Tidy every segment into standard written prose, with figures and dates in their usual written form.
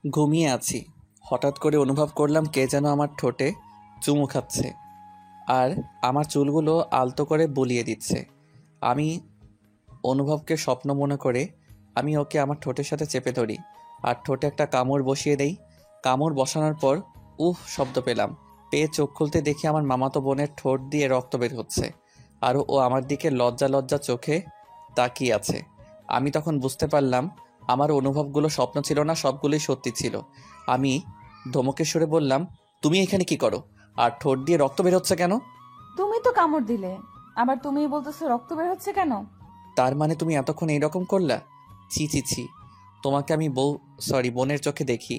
ঘুমিয়ে আছি, হঠাৎ করে অনুভব করলাম কে যেন আমার ঠোঁটে চুমু খাচ্ছে আর আমার চুলগুলো আলতো করে বুলিয়ে দিচ্ছে। আমি অনুভবকে স্বপ্ন মনে করে আমি ওকে আমার ঠোঁটের সাথে চেপে ধরি আর ঠোঁটে একটা কামড় বসিয়ে দেই। কামড় বসানোর পর উফ শব্দ পেলাম। পেয়ে চোখ খুলতে দেখি আমার মামাতো বোনের ঠোঁট দিয়ে রক্ত বের হচ্ছে আর ও আমার দিকে লজ্জা লজ্জা চোখে তাকিয়ে আছে। আমি তখন বুঝতে পারলাম আমার অনুভবগুলো স্বপ্ন ছিল না, সবগুলোই সত্যি ছিল। আমি ধমকে সুরে বললাম, তুমি এখানে কি করো? আর ঠোঁট দিয়ে রক্ত বের হচ্ছে কেন? তুমি তো কামড় দিলে, আবার তুমিই বলতেছো রক্ত বের হচ্ছে কেন? তার মানে তুমি এতক্ষণ এইরকম করলা? ছি ছি ছি, তোমাকে আমি বোনের চোখে দেখি,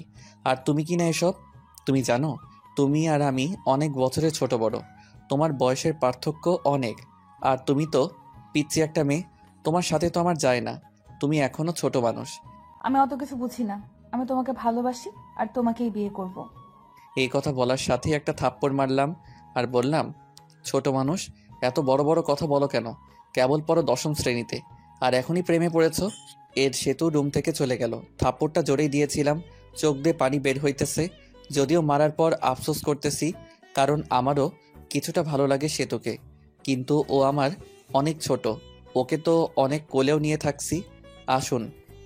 আর তুমি কি না এসব? তুমি জানো তুমি আর আমি অনেক বছরের ছোট বড়, তোমার বয়সের পার্থক্য অনেক। আর তুমি তো পিচ্চি একটা মেয়ে, তোমার সাথে তো আমার যায় না, তুমি এখনো ছোট মানুষ। আমি অত কিছু বুঝি না। আমি তোমাকে ভালোবাসি আর তোমাকেই বিয়ে করব। এই কথা বলার সাথেই একটা থাপ্পড় মারলাম আর বললাম, ছোট মানুষ, এত বড় বড় কথা বলো কেন? কেবল পড়ো দশম শ্রেণীতে আর এখনই প্রেমে পড়েছো? এর সেতু রুম থেকে চলে গেল। থাপ্পড়টা জোরেই দিয়েছিলাম, চোখ দিয়ে পানি বের হইতেছে। যদিও মারার পর আফসোস করতেছি, কারণ আমারও কিছুটা ভালো লাগে সেতুকে, কিন্তু ও আমার অনেক ছোট, ওকে তো অনেক কোলেও নিয়ে থাকছি। আসুন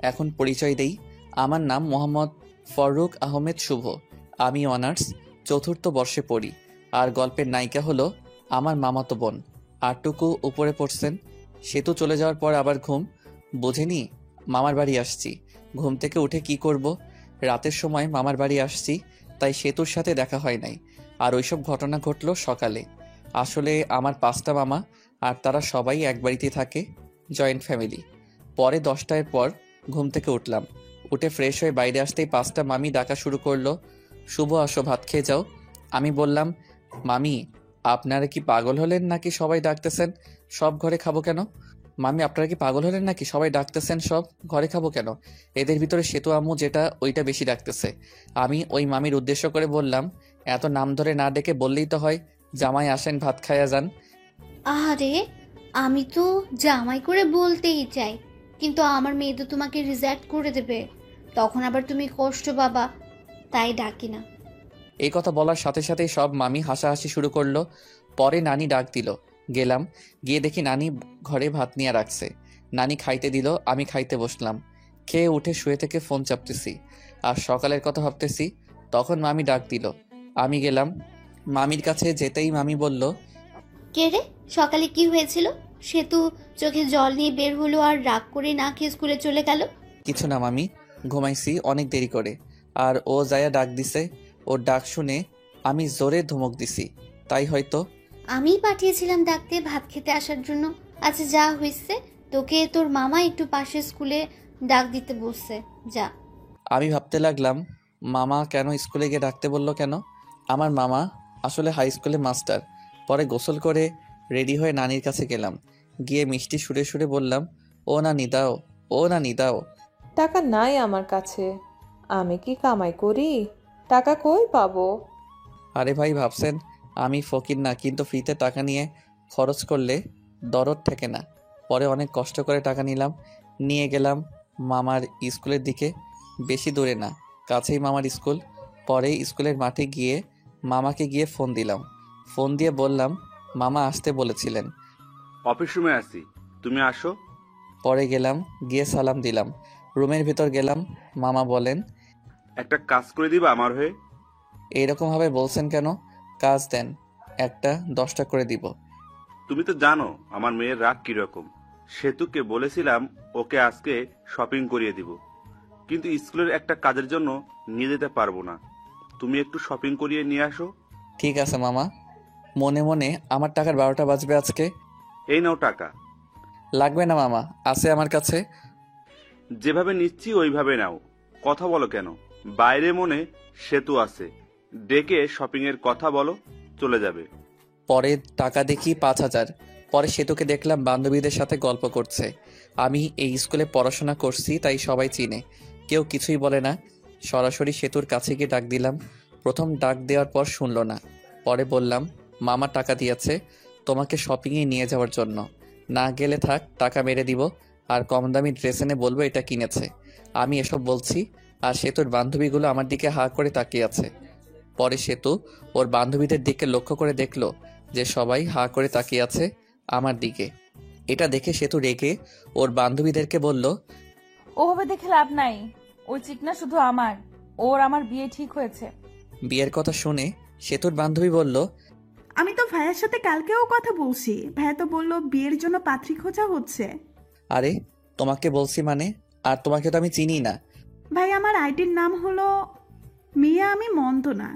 এখন পরিচয় দেই। আমার নাম মোহাম্মদ ফররুখ আহমেদ শুভ। আমি অনার্স চতুর্থ বর্ষে পড়ি, আর গল্পের নায়িকা হলো আমার মামাতো বোন। আরটুকু উপরে পড়ছেন। সেতু চলে যাওয়ার পর আবার ঘুম, বোঝেনি? মামার বাড়ি আসছি। ঘুম থেকে উঠে কি করব? রাতের সময় মামার বাড়ি আসছি, তাই সেতুর সাথে দেখা হয় নাই। আর ওইসব ঘটনা ঘটলো সকালে। আসলে আমার 5টা মামা, আর তারা সবাই এক বাড়িতে থাকে, জয়েন্ট ফ্যামিলি। পরে 10টার পর ঘুম থেকে উঠলাম। উঠে ফ্রেশ হয়ে বাইরে আসতেই 5টা মামি ডাকা শুরু করলো, শুভ আসো ভাত খেয়ে যাও। আমি বললাম, মামি আপনারা কি পাগল হলেন নাকি সবাই ডাকতেছেন সব ঘরে খাবো কেন? মামি আপনারা কি পাগল হলেন নাকি সবাই ডাকতেছেন সব ঘরে খাবো কেন? এদের ভিতরে সেতু আম্মু যেটা ওইটা বেশি ডাকতেছে। আমি ওই মামির উদ্দেশ্য করে বললাম, এত নাম ধরে না ডেকে বললেই তো হয়, জামাই আসেন ভাত খাইয়া যান। আরে, আমি তো জামাই করে বলতেই চাই, কিন্তু আমার মেয়ে তো তোমাকে রিজেক্ট করে দেবে, তখন আবার তুমি কষ্ট পাবা, তাই ডাকি না। এই কথা বলার সাথে সাথেই সব মামি হাসাহাসি শুরু করলো। পরে নানি ডাক দিল, গেলাম, গিয়ে দেখি নানি ঘরে ভাত নিয়ে রাখছে। নানি খাইতে দিল, আমি খাইতে বসলাম। খেয়ে উঠে শুয়ে থেকে ফোন চাপতেছি আর সকালের কথা ভাবতেছি। তখন মামি ডাক দিল, আমি গেলাম। মামির কাছে যেতেই মামি বলল, কে রে, সকালে কি হয়েছিল? সেতু চোখে জল নিয়ে বের হলো আর রাগ করে না খেয়ে স্কুলে চলে গেল। কিছু না মামি, ঘুমাইছি অনেক দেরি করে। আর ও যায়া ডাক দিছে, ওর ডাক শুনে আমি জোরে ধমক দিছি, তাই হয়তো। আমিই পাঠিয়েছিলাম ডাকতে ভাত খেতে আসার জন্য। আচ্ছা যা হয়েছে, তোকে তোর মামা একটু পাশের স্কুলে ডাক দিতে বলছে, যা। আমি ভাবতে লাগলাম, মামা কেন স্কুলে গিয়ে ডাকতে বললো কেন? আমার মামা আসলে হাই স্কুলে মাস্টার। পরে গোসল করে রেডি হয়ে নানির কাছে গেলাম। গিয়ে মিষ্টি সুরে সুরে বললাম, ও নানি দাও, ও নানি দাও। টাকা নাই আমার কাছে, আমি কি কামাই করি? টাকা কই পাবো? আরে ভাই ভাবছেন আমি ফকির না, কিন্তু ফ্রিতে টাকা নিয়ে খরচ করলে দরদ থাকে না। পরে অনেক কষ্ট করে টাকা নিলাম, নিয়ে গেলাম মামার স্কুলের দিকে। বেশি দূরে না, কাছেই মামার স্কুল। পরে স্কুলের মাঠে গিয়ে মামাকে গিয়ে ফোন দিলাম। ফোন দিয়ে বললাম, মামা আসতে বলেছিলেন। অফিস রুমে আছি, তুমি আসো। পরে গেলাম, গিয়ে সালাম দিলাম। রুমের ভিতর গেলাম। মামা বলেন, একটা কাজ করে দিবা আমার হয়ে? এইরকমভাবে বলছেন কেন? কাজ দেন, একটা 10টা করে দিব। তুমি তো জানো আমার মেয়ের রাগ কিরকম। সেতুকে বলেছিলাম ওকে আজকে শপিং করিয়ে দিব, কিন্তু স্কুলের একটা কাজের জন্য নিয়ে যেতে পারবো না। তুমি একটু শপিং করিয়ে নিয়ে আসো। ঠিক আছে মামা। মনে মনে আমার টাকার 12টা বাজবে আজকে। এই নাও টাকা। লাগবে না মামা, আছে আমার কাছে। যেভাবে নিচ্ছি ওইভাবে নাও। কথা বলো কেন? বাইরে মনে সেতু আছে, ডেকে শপিং এর কথা বলো, চলে যাবে। পরে টাকা দেখি 5,000। পরে সেতুকে দেখলাম বান্ধবীদের সাথে গল্প করছে। আমি এই স্কুলে পড়াশোনা করছি তাই সবাই চিনে, কেউ কিছুই বলে না। সরাসরি সেতুর কাছে গিয়ে ডাক দিলাম। প্রথম ডাক দেওয়ার পর শুনলো না। পরে বললাম, মামা টাকা দিয়েছে তোমাকে শপিংয়ে নিয়ে যাওয়ার জন্য, না গেলে থাক, টাকা মেরে দিব। আর কম দামি ড্রেস এনে বলবো এটা কিনেছে। আমি এসব বলছি আর সেতুর বান্ধবীগুলো আমার দিকে হাঁ করে তাকিয়ে আছে। পরে সেতু ওর বান্ধবীদের দিকে লক্ষ্য করে দেখলো যে সবাই হাঁ করে তাকিয়ে আছে আমার দিকে। এটা দেখে সেতু রেগে ওর বান্ধবীদেরকে বলল, ওভাবে দেখে লাভ নাই, ওই চিকনা শুধু আমার, ওর আমার বিয়ে ঠিক হয়েছে। বিয়ের কথা শুনে সেতুর বান্ধবী বলল, আমি তো ভাইয়ার সাথে কালকেও কথা বলছি, ভাইয়া তো বললো বিয়ের জন্য পাত্রী খোঁজা হচ্ছে। আরে তোমাকে বলছি মানে, আর তোমাকে তো আমি চিনি না। ভাই আমার আইডির নাম হলো মিয়া, আমি মন্দ না।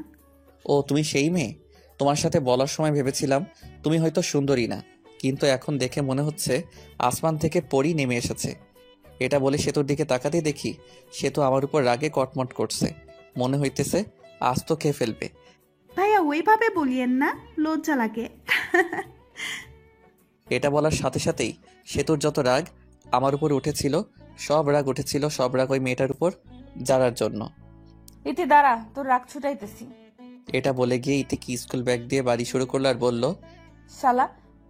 ও তুমি সেই মেয়ে? তোমার সাথে বলার সময় ভেবেছিলাম তুমি হয়তো সুন্দরী না, কিন্তু এখন দেখে মনে হচ্ছে আসমান থেকে পরী নেমে এসেছে। এটা বলে সেতুর দিকে তাকাতেই দেখি সেতু আমার উপর রাগে কটমট করছে। মনে হইতেছে আজ তো খেয়ে ফেলবে। ভাইয়া ওইভাবে বলিয়েন না, লজ্জা লাগে। এটা বলার সাথে সাথেই সেতুর যত রাগ আমার উপর উঠেছিল, সব রাগ ওই মেয়েটার উপর যারার জন্য। ইতি দাঁড়া, তোর রাগ ছুটাইতেছি। এটা বলে গিয়ে ইতি কি স্কুল ব্যাগ দিয়ে বাড়ি শুরু করলো আর বলল, শালা,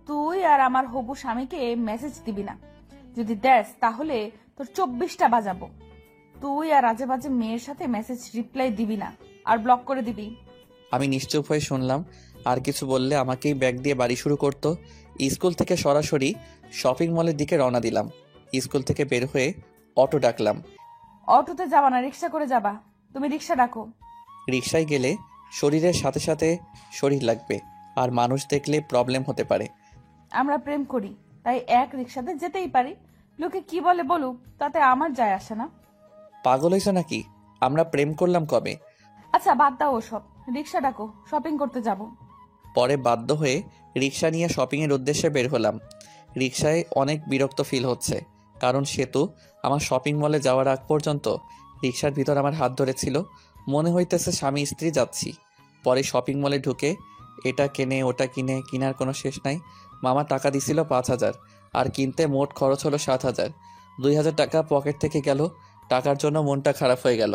তুই আর আমার হবু স্বামীকে মেসেজ দিবি না, যদি দেস তাহলে তোর 24টা বাজাবো। তুই আর আজে বাজে মেয়ের সাথে মেসেজ রিপ্লাই দিবি না, আর ব্লক করে দিবি। আমি নিশ্চুপ হয়ে শুনলাম। আর কিছু বললে আমাকেই ব্যাগ দিয়ে বাড়ি শুরু করতো। স্কুল থেকে সরাসরি শপিং মলের দিকে রওনা দিলাম। স্কুল থেকে বের হয়ে অটো ডাকলাম। অটোতে যাবা না, রিক্সা করে যাবা। তুমি রিক্সা ডাকো। রিকশায় গেলে শরীরের সাথে সাথে শরীর লাগবে, আর মানুষ দেখলে প্রবলেম হতে পারে। আমরা প্রেম করি, তাই এক রিক্সাতে যেতেই পারি। লোকে কি বলে বলুক, তাতে আমার যায় আসে না। পাগল হয়েছে নাকি? আমরা প্রেম করলাম কবে? আচ্ছা বাদ দাও ওসব, রিক্সা ডাকো, শপিং করতে যাব। পরে বাধ্য হয়ে রিকশা নিয়ে শপিংয়ের উদ্দেশ্যে বের হলাম। রিকশায় অনেক বিরক্ত ফিল হচ্ছে, কারণ সেতু আমার শপিং মলে যাওয়ার আগ পর্যন্ত রিকশার ভিতর আমার হাত ধরেছিল। মনে হইতেছে স্বামী স্ত্রী যাচ্ছি। পরে শপিং মলে ঢুকে এটা কেনে ওটা কিনে, কিনার কোনো শেষ নাই। মামা টাকা দিছিল 5,000, আর কিনতে মোট খরচ হলো 7,000। 2,000 টাকা পকেট থেকে গেল। টাকার জন্য মনটা খারাপ হয়ে গেল।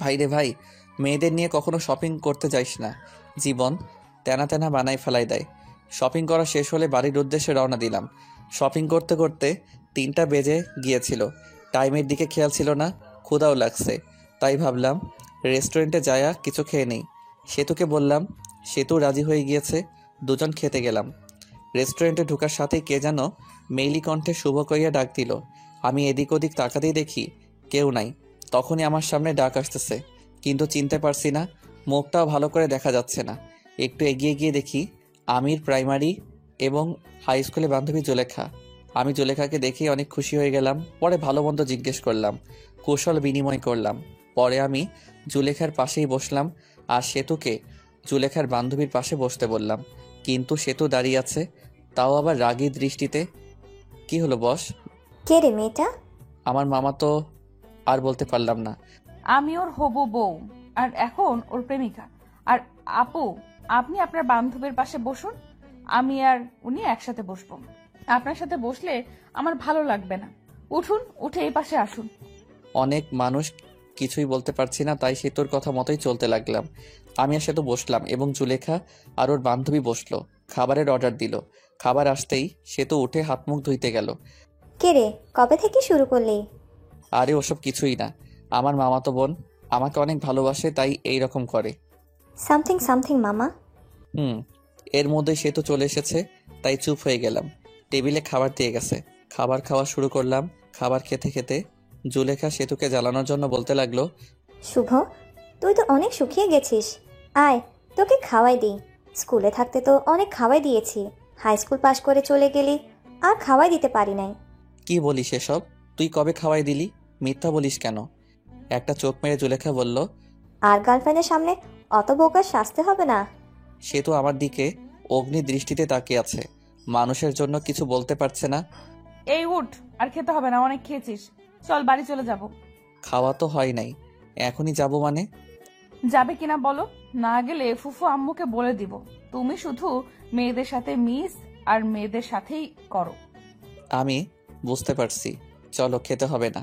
ভাই রে ভাই, মেয়েদের নিয়ে কখনো শপিং করতে যাইস না, জীবন তেনা তেনা বানাই ফেলাই দেয়। শপিং করা শেষ হলে বাড়ির উদ্দেশ্যে রওনা দিলাম। শপিং করতে করতে 3টা বেজে গিয়েছিল। টাইমের দিকে খেয়াল ছিল না, ক্ষুধাও লাগছে, তাই ভাবলাম রেস্টুরেন্টে যায়া কিছু খেয়ে নেই। সেতুকে বললাম, সেতু রাজি হয়ে গিয়েছে। দুজন খেতে গেলাম। রেস্টুরেন্টে ঢোকার সাথেই কে যেন মেইলি কণ্ঠে শুভ কইয়া ডাক দিল। আমি এদিক ওদিক তাকাতেই দেখি কেউ নাই। তখনই আমার সামনে ডাক আসতেছে, কিন্তু চিনতে পারছি না, মুখটাও ভালো করে দেখা যাচ্ছে না। একটু এগিয়ে গিয়ে দেখি আমির প্রাইমারি এবং হাই স্কুলে বান্ধবী জুলেখা। আমি জুলেখাকে দেখে অনেক খুশি হয়ে গেলাম। পরে ভালো মন্দ জিজ্ঞেস করলাম, কৌশল বিনিময় করলাম। পরে আমি জুলেখার পাশেই বসলাম, আর সেতুকে জুলেখার বান্ধবীর পাশে বসতে বললাম। কিন্তু সেতু দাঁড়িয়ে আছে, তাও আবার রাগী দৃষ্টিতে। কি হলো বস? কে রে মেয়েটা? আমার মামা তো। আর বলতে পারলাম না। আমি ওর হবু বউ, আর এখন ওর প্রেমিকা। আর আপু, আপনি আপনার বান্ধবীর পাশে বসুন, আমি আর উনি একসাথে বসবো। আপনার সাথে বসলে আমার ভালো লাগবে না। উঠুন, উঠে এই পাশে আসুন। অনেক মানুষ, কিছুই বলতে পারছি না, তাই সেতুর কথা মতোই চলতে লাগলাম। আমি আর সেতু বসলাম এবং জুলেখা আর ওর বান্ধবী বসলো। খাবারের অর্ডার দিল। খাবার আসতেই সেতু উঠে হাত মুখ ধুইতে গেল। কে রে, কবে থেকে শুরু করলি? আরে ওসব কিছুই না, আমার মামাতো বোন আমাকে অনেক ভালোবাসে, তাই এই রকম করে। সামথিং সামথিং মামা। এর মধ্যে সেতু চলে এসেছে, তাই চুপ হয়ে গেলাম। টেবিলে খাবার দিয়ে গেছে, খাবার খাওয়া শুরু করলাম। খাবার খেতে খেতে জুলেখা সেতুকে জ্বালানোর জন্য বলতে লাগলো, শুভ, তুই তো অনেক শুকিয়ে গেছিস, আয় তোকে খাওয়াই দিই। স্কুলে থাকতে তো অনেক খাওয়াই দিয়েছি, হাই স্কুল পাশ করে চলে গেলি, আর খাওয়াই দিতে পারি নাই। কি বলিস এসব? তুই কবে খাওয়াই দিলি? মিথ্যা বলিস কেন? একটা চোখ মেরে জুলেখা বলল, আর গার্লফ্রেন্ডের সামনে অত বোকার শাস্তি হবে না। সেতু আমার দিকে অগ্নি দৃষ্টিতে তাকিয়ে আছে, মানুষের জন্য কিছু বলতে পারছে না। এই উঠ, আর খেতে হবে না, অনেক খেয়েছিস, চল বাড়ি চলে যাব। খাওয়া তো হয় নাই, এখনই যাব মানে? যাবে কিনা বলো, না গেলে ফুফু আম্মুকে বলে দিব তুমি শুধু মেয়েদের সাথে মিস আর মেয়েদের সাথেই করো। আমি বুঝতে পারছি, চলো খেতে হবে না।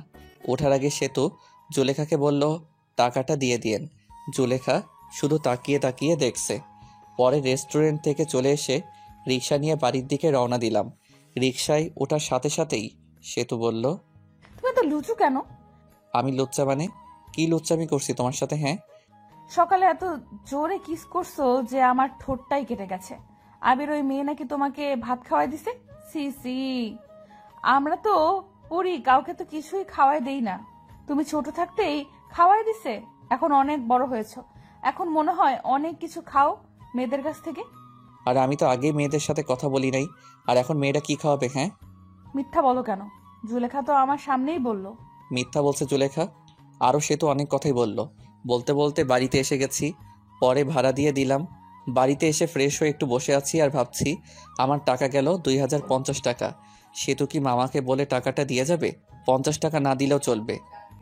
ওঠার আগে সেতু জুলেখাকে বলল, টাকাটা দিয়ে দিয়েন। জুলেখা শুধু তাকিয়ে তাকিয়ে দেখছে। পরে রেস্টুরেন্ট থেকে চলে এসে রিক্সা নিয়ে বাড়ির দিকে রওনা দিলাম। রিক্সায় ওঠার সাথে সাথেই সেতু বলল, তুমি তো লুচু কেন? আমি লুচ্চা মানে? কি লুচ্চামি করছি তোমার সাথে? হ্যাঁ, সকালে এত জোরে কিস করছো যে আমার ঠোঁটটাই কেটে গেছে। আবির ওই মেয়ে নাকি তোমাকে ভাত খাওয়াই দিছে? সি সি, আমরা তো পড়ি, কাউকে তো কিছুই খাওয়াই দেই না। তুমি ছোট থাকতেই খাওয়াই দিছে, এখন অনেক বড় হয়েছো, এখন মনে হয় অনেক কিছু খাও মেয়েদের কাছ থেকে। আর আমি তো আগে মেয়েদের সাথে কথা বলি নাই, আর এখন মেয়েটা কি খাওয়াবে? হ্যাঁ, মিথ্যা বলো কেন? জুলেখা তো আমার সামনেই বললো। মিথ্যা বলছে জুলেখা? আরও সে তো অনেক কথাই বলল। বলতে বলতে বাড়িতে এসে গেছি, পরে ভাড়া দিয়ে দিলাম। বাড়িতে এসে ফ্রেশ হয়ে একটু বসে আছি আর ভাবছি আমার টাকা গেল 2050 টাকা। সে তো কি মামাকে বলে টাকাটা দিয়ে যাবে? 50 টাকা না দিলেও চলবে,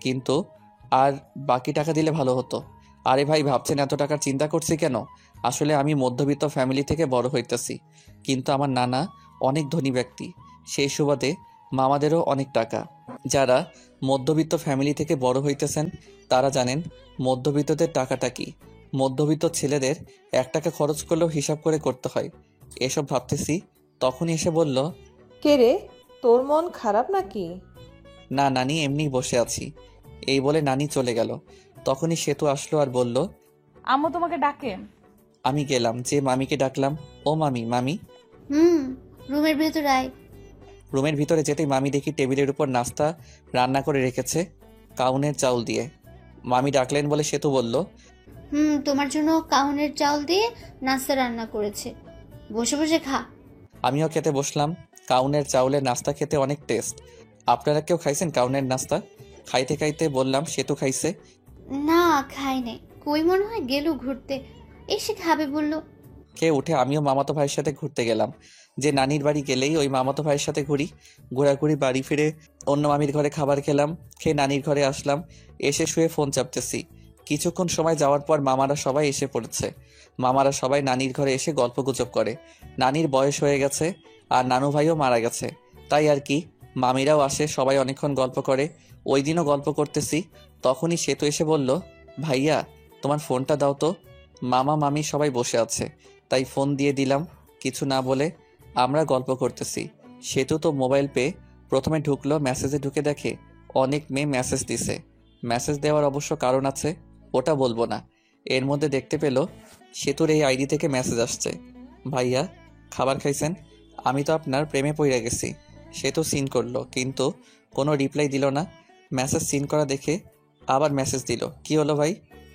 কিন্তু আর বাকি টাকা দিলে ভালো হতো। আরে ভাই, ভাবছেন এত টাকার চিন্তা করছি কেন? আসলে আমি মধ্যবিত্ত ফ্যামিলি থেকে বড় হইতেছি, কিন্তু আমার নানা অনেক ধনী ব্যক্তি, সেই সুবাদে মামাদেরও অনেক টাকা। যারা মধ্যবিত্ত ফ্যামিলি থেকে বড় হইতেছেন তারা জানেন মধ্যবিত্তদের টাকাটা কি। মধ্যবিত্ত ছেলেদের 1 টাকা খরচ করলেও হিসাব করে করতে হয়। এসব ভাবতেছি, তখনই এসে বলল, কে রে, তোর মন খারাপ নাকি? না নানি, এমনি বসে আছি। এই বলে নানি চলে গেল। তখনই সেতু আসলো আর বলল, আম্মু তোমাকে ডাকে। আমি গেলাম, যে মামিকে ডাকলাম, ও মামি। মামি রুমের ভেতর আয়। রুমের ভিতরে যেতেই মামি দেখি টেবিলের উপর নাস্তা রান্না করে রেখেছে, কাউনের চাউল দিয়ে। মামি ডাকলেন বলে সেতু বলল, তোমার জন্য কাউনের চাল দিয়ে নাস্তা রান্না করেছে, বসে বসে খা। আমিও খেতে বসলাম। কাউনের চাউলের নাস্তা খেতে অনেক টেস্ট। আপনারা কেউ খাইছেন কাউনের নাস্তা? খাইতে খাইতে বললাম, সেতু খাইছে। না, খাই নাই, কই মনে হয় গেল ঘুরতে, এসে খাবে বললো। খেয়ে উঠে আমিও মামাতো ভাইয়ের সাথে ঘুরতে গেলাম। যে নানির বাড়ি গেলেই ওই মামাতো ভাইয়ের সাথে ঘুরি। ঘোরাঘুরি, বাড়ি ফিরে অন্য মামির ঘরে খাবার খেলাম, খেয়ে নানির ঘরে আসলাম। এসে শুয়ে ফোন চাপতেছি। কিছুক্ষণ সময় যাওয়ার পর মামারা সবাই এসে পড়েছে। মামারা সবাই নানির ঘরে এসে গল্পগুজব করে। নানির বয়স হয়ে গেছে আর নানু ভাইও মারা গেছে, তাই আর কি। মামিরাও আসে, সবাই অনেকক্ষণ গল্প করে। ওই দিনও গল্প করতেছি, তখনই সেতু এসে বলল, ভাইয়া তোমার ফোনটা দাও তো। মামা মামি সবাই বসে আছে, তাই ফোন দিয়ে দিলাম। কিছু না বলে আমরা গল্প করতেছি। সেতু তো মোবাইল পেয়ে প্রথমে ঢুকলো, মেসেজে ঢুকে দেখে অনেক মেয়ে মেসেজ দিছে। মেসেজ দেওয়ার অবশ্য কারণ আছে, ওটা বলবো না। এর মধ্যে দেখতে পেল সেতুর এই আইডি থেকে মেসেজ আসছে, ভাইয়া খাবার খাইছেন? আমি তো আপনার প্রেমে পড়ে গেছি। সেতু সিন করলো, কিন্তু কোনো রিপ্লাই দিল না। মেসেজ সিন করা দেখে আবার মেসেজ দিল, কি হলো ভাই?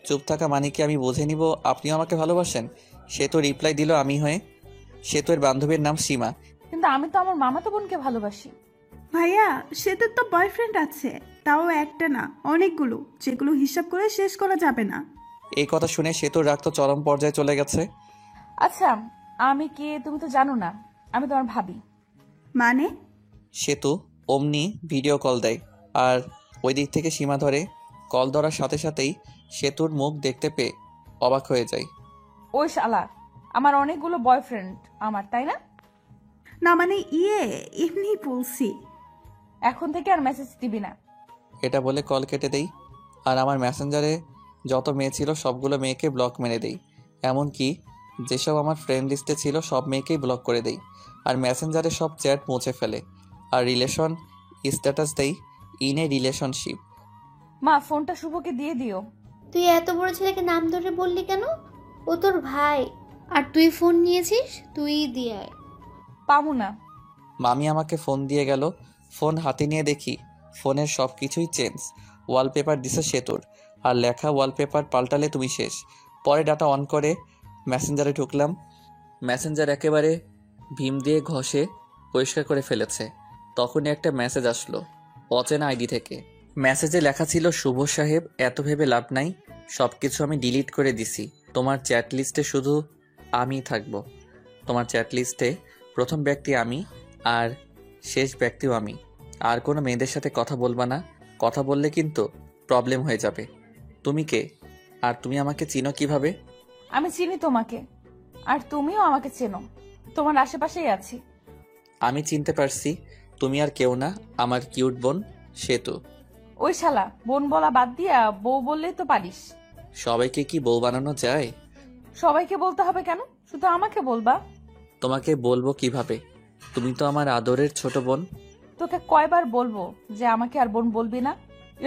চুপ থাকা মানে কি আমি বুঝে নিব আপনিও আমাকে ভালোবাসেন? সেতু রিপ্লাই দিল আমি হয়ে। সেতুর বান্ধবীর নাম সীমা। কিন্তু আমি তো আমার মামাতো বোনকে ভালোবাসি। ভাইয়া, সেতুর তো বয়ফ্রেন্ড আছে, তাও একটা না অনেকগুলো, যেগুলো হিসাব করে শেষ করা যাবে না। এই কথা শুনে সেতুর রাগ তো চরম পর্যায়ে চলে গেছে। আচ্ছা, আমি কে তুমি তো জানো না, আমি তোমার ভাবি। মানে? সেতু অমনি ভিডিও কল দেয়, আর ওই দিক থেকে সীমা ধরে। কল ধরার সাথে সাথেই সেতুর মুখ দেখতে পেয়ে অবাক হয়ে যায়। ওই শালা, আমার অনেকগুলো বয়ফ্রেন্ড আমার, তাই না? না মানে এমনি বলছি। এখন থেকে আর মেসেজ দিবি না। এটা বলে কল কেটে দেই, আর আমার মেসেঞ্জারে যত মেয়ে ছিল সবগুলো মেয়েকে ব্লক মেরে দেই। এমনকি যেসব আমার ফ্রেন্ড লিস্টে ছিল সব মেয়েকেই ব্লক করে দেই, আর মেসেঞ্জারে সব চ্যাট মুছে ফেলে, আর রিলেশন স্ট্যাটাস দেই ইন এ রিলেশনশিপ। মা, ফোনটা শুভকে দিয়ে দিও। তুই এত বড় ছেলেকে নাম ধরে বললি কেন? ও তোর ভাই, আর তুই ফোন নিয়েছিস, তুই দিয়ে আয়। পামু না। মামি আমাকে ফোন দিয়ে গেল। ফোন হাতে নিয়ে দেখি ফোনের সব কিছুই চেঞ্জ। ওয়ালপেপার দিছে সেতুর, আর লেখা ওয়ালপেপার পাল্টালে তুমি শেষ। পরে ডাটা অন করে মেসেঞ্জারে ঢুকলাম। মেসেঞ্জার একেবারে ভীম দিয়ে ঘষে পরিষ্কার করে ফেলেছে। তখনই একটা মেসেজ আসলো অচেনা আইডি থেকে। মেসেজে লেখা ছিল, শুভ সাহেব, এত ভেবে লাভ নাই, সব কিছু আমি ডিলিট করে দিছি। তোমার চ্যাট লিস্টে শুধু আমিই থাকবো। তোমার চ্যাট লিস্টে প্রথম ব্যক্তি আমি, আর শেষ ব্যক্তিও আমি। আর কোনো মেয়েদের সাথে কথা বলবা না, কথা বললে কিন্তু প্রবলেম হয়ে যাবে। তুমি কে, আর তুমি আমাকে চিনো কিভাবে? আমি চিনি তোমাকে, আর তুমিও আমাকে চেনো, তোমার আশেপাশেই আছি। আমি চিনতে পারছি, তুমি আর কেউ না, আমার কিউট বোন সেতু। ওই শালা, বোন বলা বাদ দিয়া বউ বললেই তো পারিস। সবাইকে কি বউ বানানো যায়? সবাইকে বলতে হবে কেন? শুধু আমাকে বলবা। তোমাকে বলবো কিভাবে? তুমি তো আমার আদরের ছোট বোন। তোকে কয়বার বলবো যে আমাকে আর বোন বলবি না?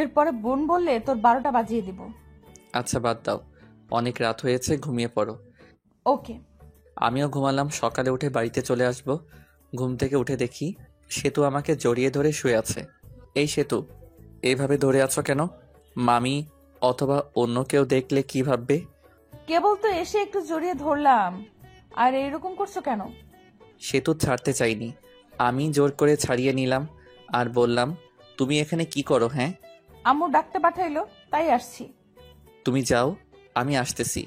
এরপরে বোন বললে তোর 12টা বাজিয়ে দিব। আচ্ছা বাদ দাও, অনেক রাত হয়েছে, ঘুমিয়ে পড়ো। ওকে। আমিও ঘুমালাম। সকালে উঠে বাড়িতে চলে আসব। ঘুম থেকে উঠে দেখি সেতু আমাকে জড়িয়ে ধরে শুয়ে আছে। এই সেতু, এইভাবে ধরে আছো কেন? মামি অথবা অন্য কেউ দেখলে কি ভাববে? কেবল তো এসে একটু জড়িয়ে ধরলাম, আর এরকম করছো কেন? সেতু ছাড়তে চাইনি, আমি জোর করে ছাড়িয়ে নিলাম আর বললাম, তুমি এখানে কি করো? হ্যাঁ, আম্মু ডাকতে পাঠাইলো, তাই আসছি। তুমি যাও, আমি আসতেছি।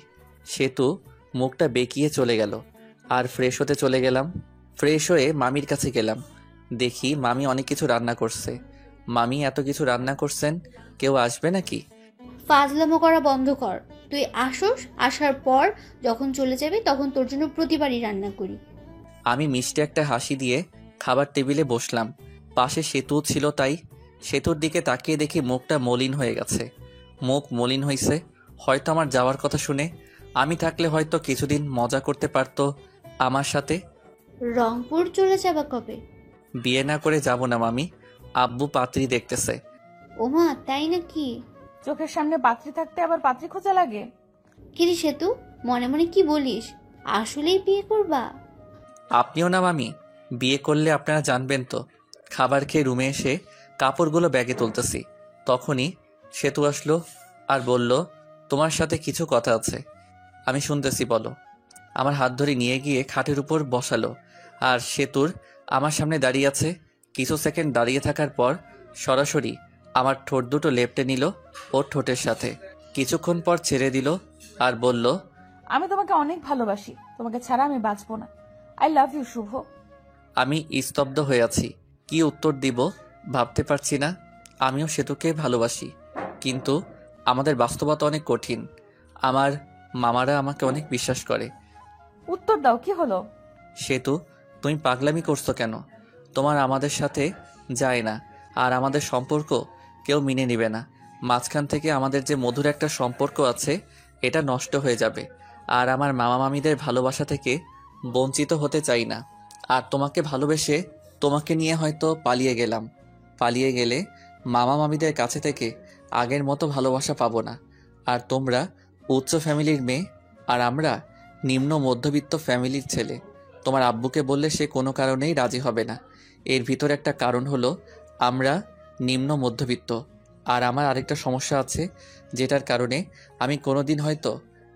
সেতু মুখটা বেঁকিয়ে চলে গেল আর ফ্রেশ হতে চলে গেলাম। ফ্রেশ হয়ে মামির কাছে গেলাম। দেখি মামি অনেক কিছু রান্না করছে। মামি এত কিছু রান্না করছেন, কেউ আসবে নাকি? ফাজলামো করা বন্ধ কর। তুই আসোস, আসার পর যখন চলে যাবি তখন তোর জন্য প্রতিবারই রান্না করি। আমি মিষ্টি একটা হাসি দিয়ে খাবার টেবিলে বসলাম। পাশে সেতু ছিল, তাই সেতুর দিকে তাকিয়ে দেখি মুখটা মলিন হয়ে গেছে। মুখ মলিন হয়েছে হয়তো আমার যাওয়ার কথা শুনে। আমি থাকলে হয়তো কিছুদিন মজা করতে পারতো আমার সাথে। রংপুর চলে যাবা কবে? বিয়ে না করে যাব না মামি, আব্বু পাত্রী দেখতেছে। ওমা, তাই নাকি? চোখের সামনে পাত্রী থাকতে আবার পাত্রী খোঁজা লাগে? কিরে সেতু, মনে মনে কি বলিস? আসলেই বিয়ে করবা? আপনিও না মামি, বিয়ে করলে আপনারা জানবেন তো। খাবার খেয়ে রুমে এসে কাপড়গুলো ব্যাগে তুলতেছি, তখনই সেতু আসলো আর বলল, তোমার সাথে কিছু কথা আছে। আমি শুনতেছি, বলো। আমার হাত ধরে নিয়ে গিয়ে খাটের উপর বসালো আর সেতুর আমার সামনে দাঁড়িয়ে আছে। কিছু সেকেন্ড দাঁড়িয়ে থাকার পর সরাসরি আমার ঠোঁট দুটো লেপটে নিল ওর ঠোঁটের সাথে। কিছুক্ষণ পর ছেড়ে দিল আর বলল, আমি তোমাকে অনেক ভালোবাসি, তোমাকে ছাড়া আমি বাঁচবো না। আই লাভ ইউ শুভ। আমি স্তব্ধ হয়ে আছি, কি উত্তর দিব ভাবতে পারছি না। আমিও সেতুকে ভালোবাসি, কিন্তু আমাদের বাস্তবতা অনেক কঠিন। আমার মামারা আমাকে অনেক বিশ্বাস করে। উত্তর দাও, কি হলো? সেতু, তুমি পাগলামি করছো কেন? তোমার আমাদের সাথে যায় না, আর আমাদের সম্পর্ক কেউ মেনে নেবে না। মাঝখান থেকে আমাদের যে মধুর একটা সম্পর্ক আছে, এটা নষ্ট হয়ে যাবে। আর আমার মামা মামিদের ভালোবাসা থেকে বঞ্চিত হতে চাই না। আর তোমাকে ভালোবেসে তোমাকে নিয়ে হয়তো পালিয়ে গেলাম। পালিয়ে গেলে মামা মামিদের কাছে থেকে আগের মতো ভালোবাসা পাবো না। আর তোমরা উচ্চ ফ্যামিলির মেয়ে, আর আমরা নিম্ন মধ্যবিত্ত ফ্যামিলির ছেলে। তোমার আব্বুকে বললে সে কোনো কারণেই রাজি হবে না। এর ভিতর একটা কারণ হলো আমরা নিম্ন মধ্যবিত্ত। আর আমার আরেকটা সমস্যা আছে, যেটার কারণে আমি কোনোদিন হয়তো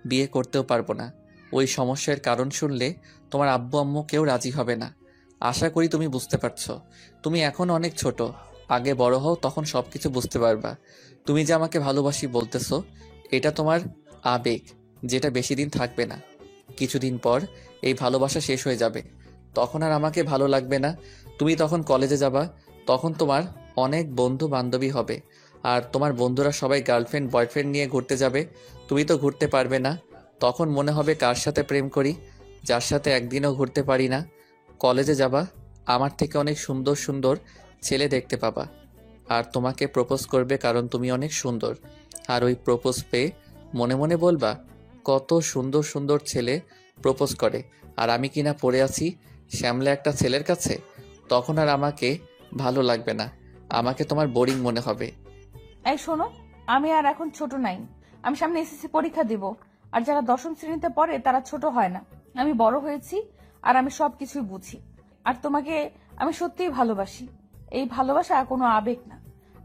বিয়ে করতেও পারবো না। ওই সমস্যার কারণ শুনলে তোমার আব্বু আম্মু কেউ রাজি হবে না। আশা করি তুমি বুঝতে পারছো। তুমি এখন অনেক ছোট, আগে বড় হও, তখন সব কিছু বুঝতে পারবা। তুমি যে আমাকে ভালোবাসি বলতেছো, এটা তোমার আবেগ, যেটা বেশি দিন থাকবে না। কিছুদিন পর এই ভালোবাসা শেষ হয়ে যাবে, তখন আর আমাকে ভালো লাগবে না। তুমি তখন কলেজে যাবা, তখন তোমার অনেক বন্ধু বান্ধবী হবে, আর তোমার বন্ধুরা সবাই গার্লফ্রেন্ড বয়ফ্রেন্ড নিয়ে ঘুরতে যাবে। তুমি তো ঘুরতে পারবে না। তখন মনে হবে কার সাথে প্রেম করি, যার সাথে একদিনও ঘুরতে পারি না। কলেজে যাবা, আমার থেকে অনেক সুন্দর সুন্দর ছেলে দেখতে পাবা, আর তোমাকে প্রপোজ করবে কারণ তুমি অনেক সুন্দর। আর ওই প্রপোজ পেয়ে মনে মনে বলবা, কত সুন্দর সুন্দর ছেলে প্রপোজ করে, আর আমি কিনা পড়ে আছি শ্যামলা একটা ছেলের কাছে। তখন আর আমাকে ভালো লাগবে না, আমাকে তোমার বোরিং মনে হবে। এই শোনো, আমি আর এখন ছোট নাই। আমি সামনে এসএসসি পরীক্ষা দিব, আর যারা 10ম শ্রেণীতে পড়ে তারা ছোট হয় না। আমি বড় হয়েছি, আর আমি সবকিছুই বুঝি। আর তোমাকে আমি সত্যিই ভালোবাসি। এই ভালোবাসা কোনো আবেগ না।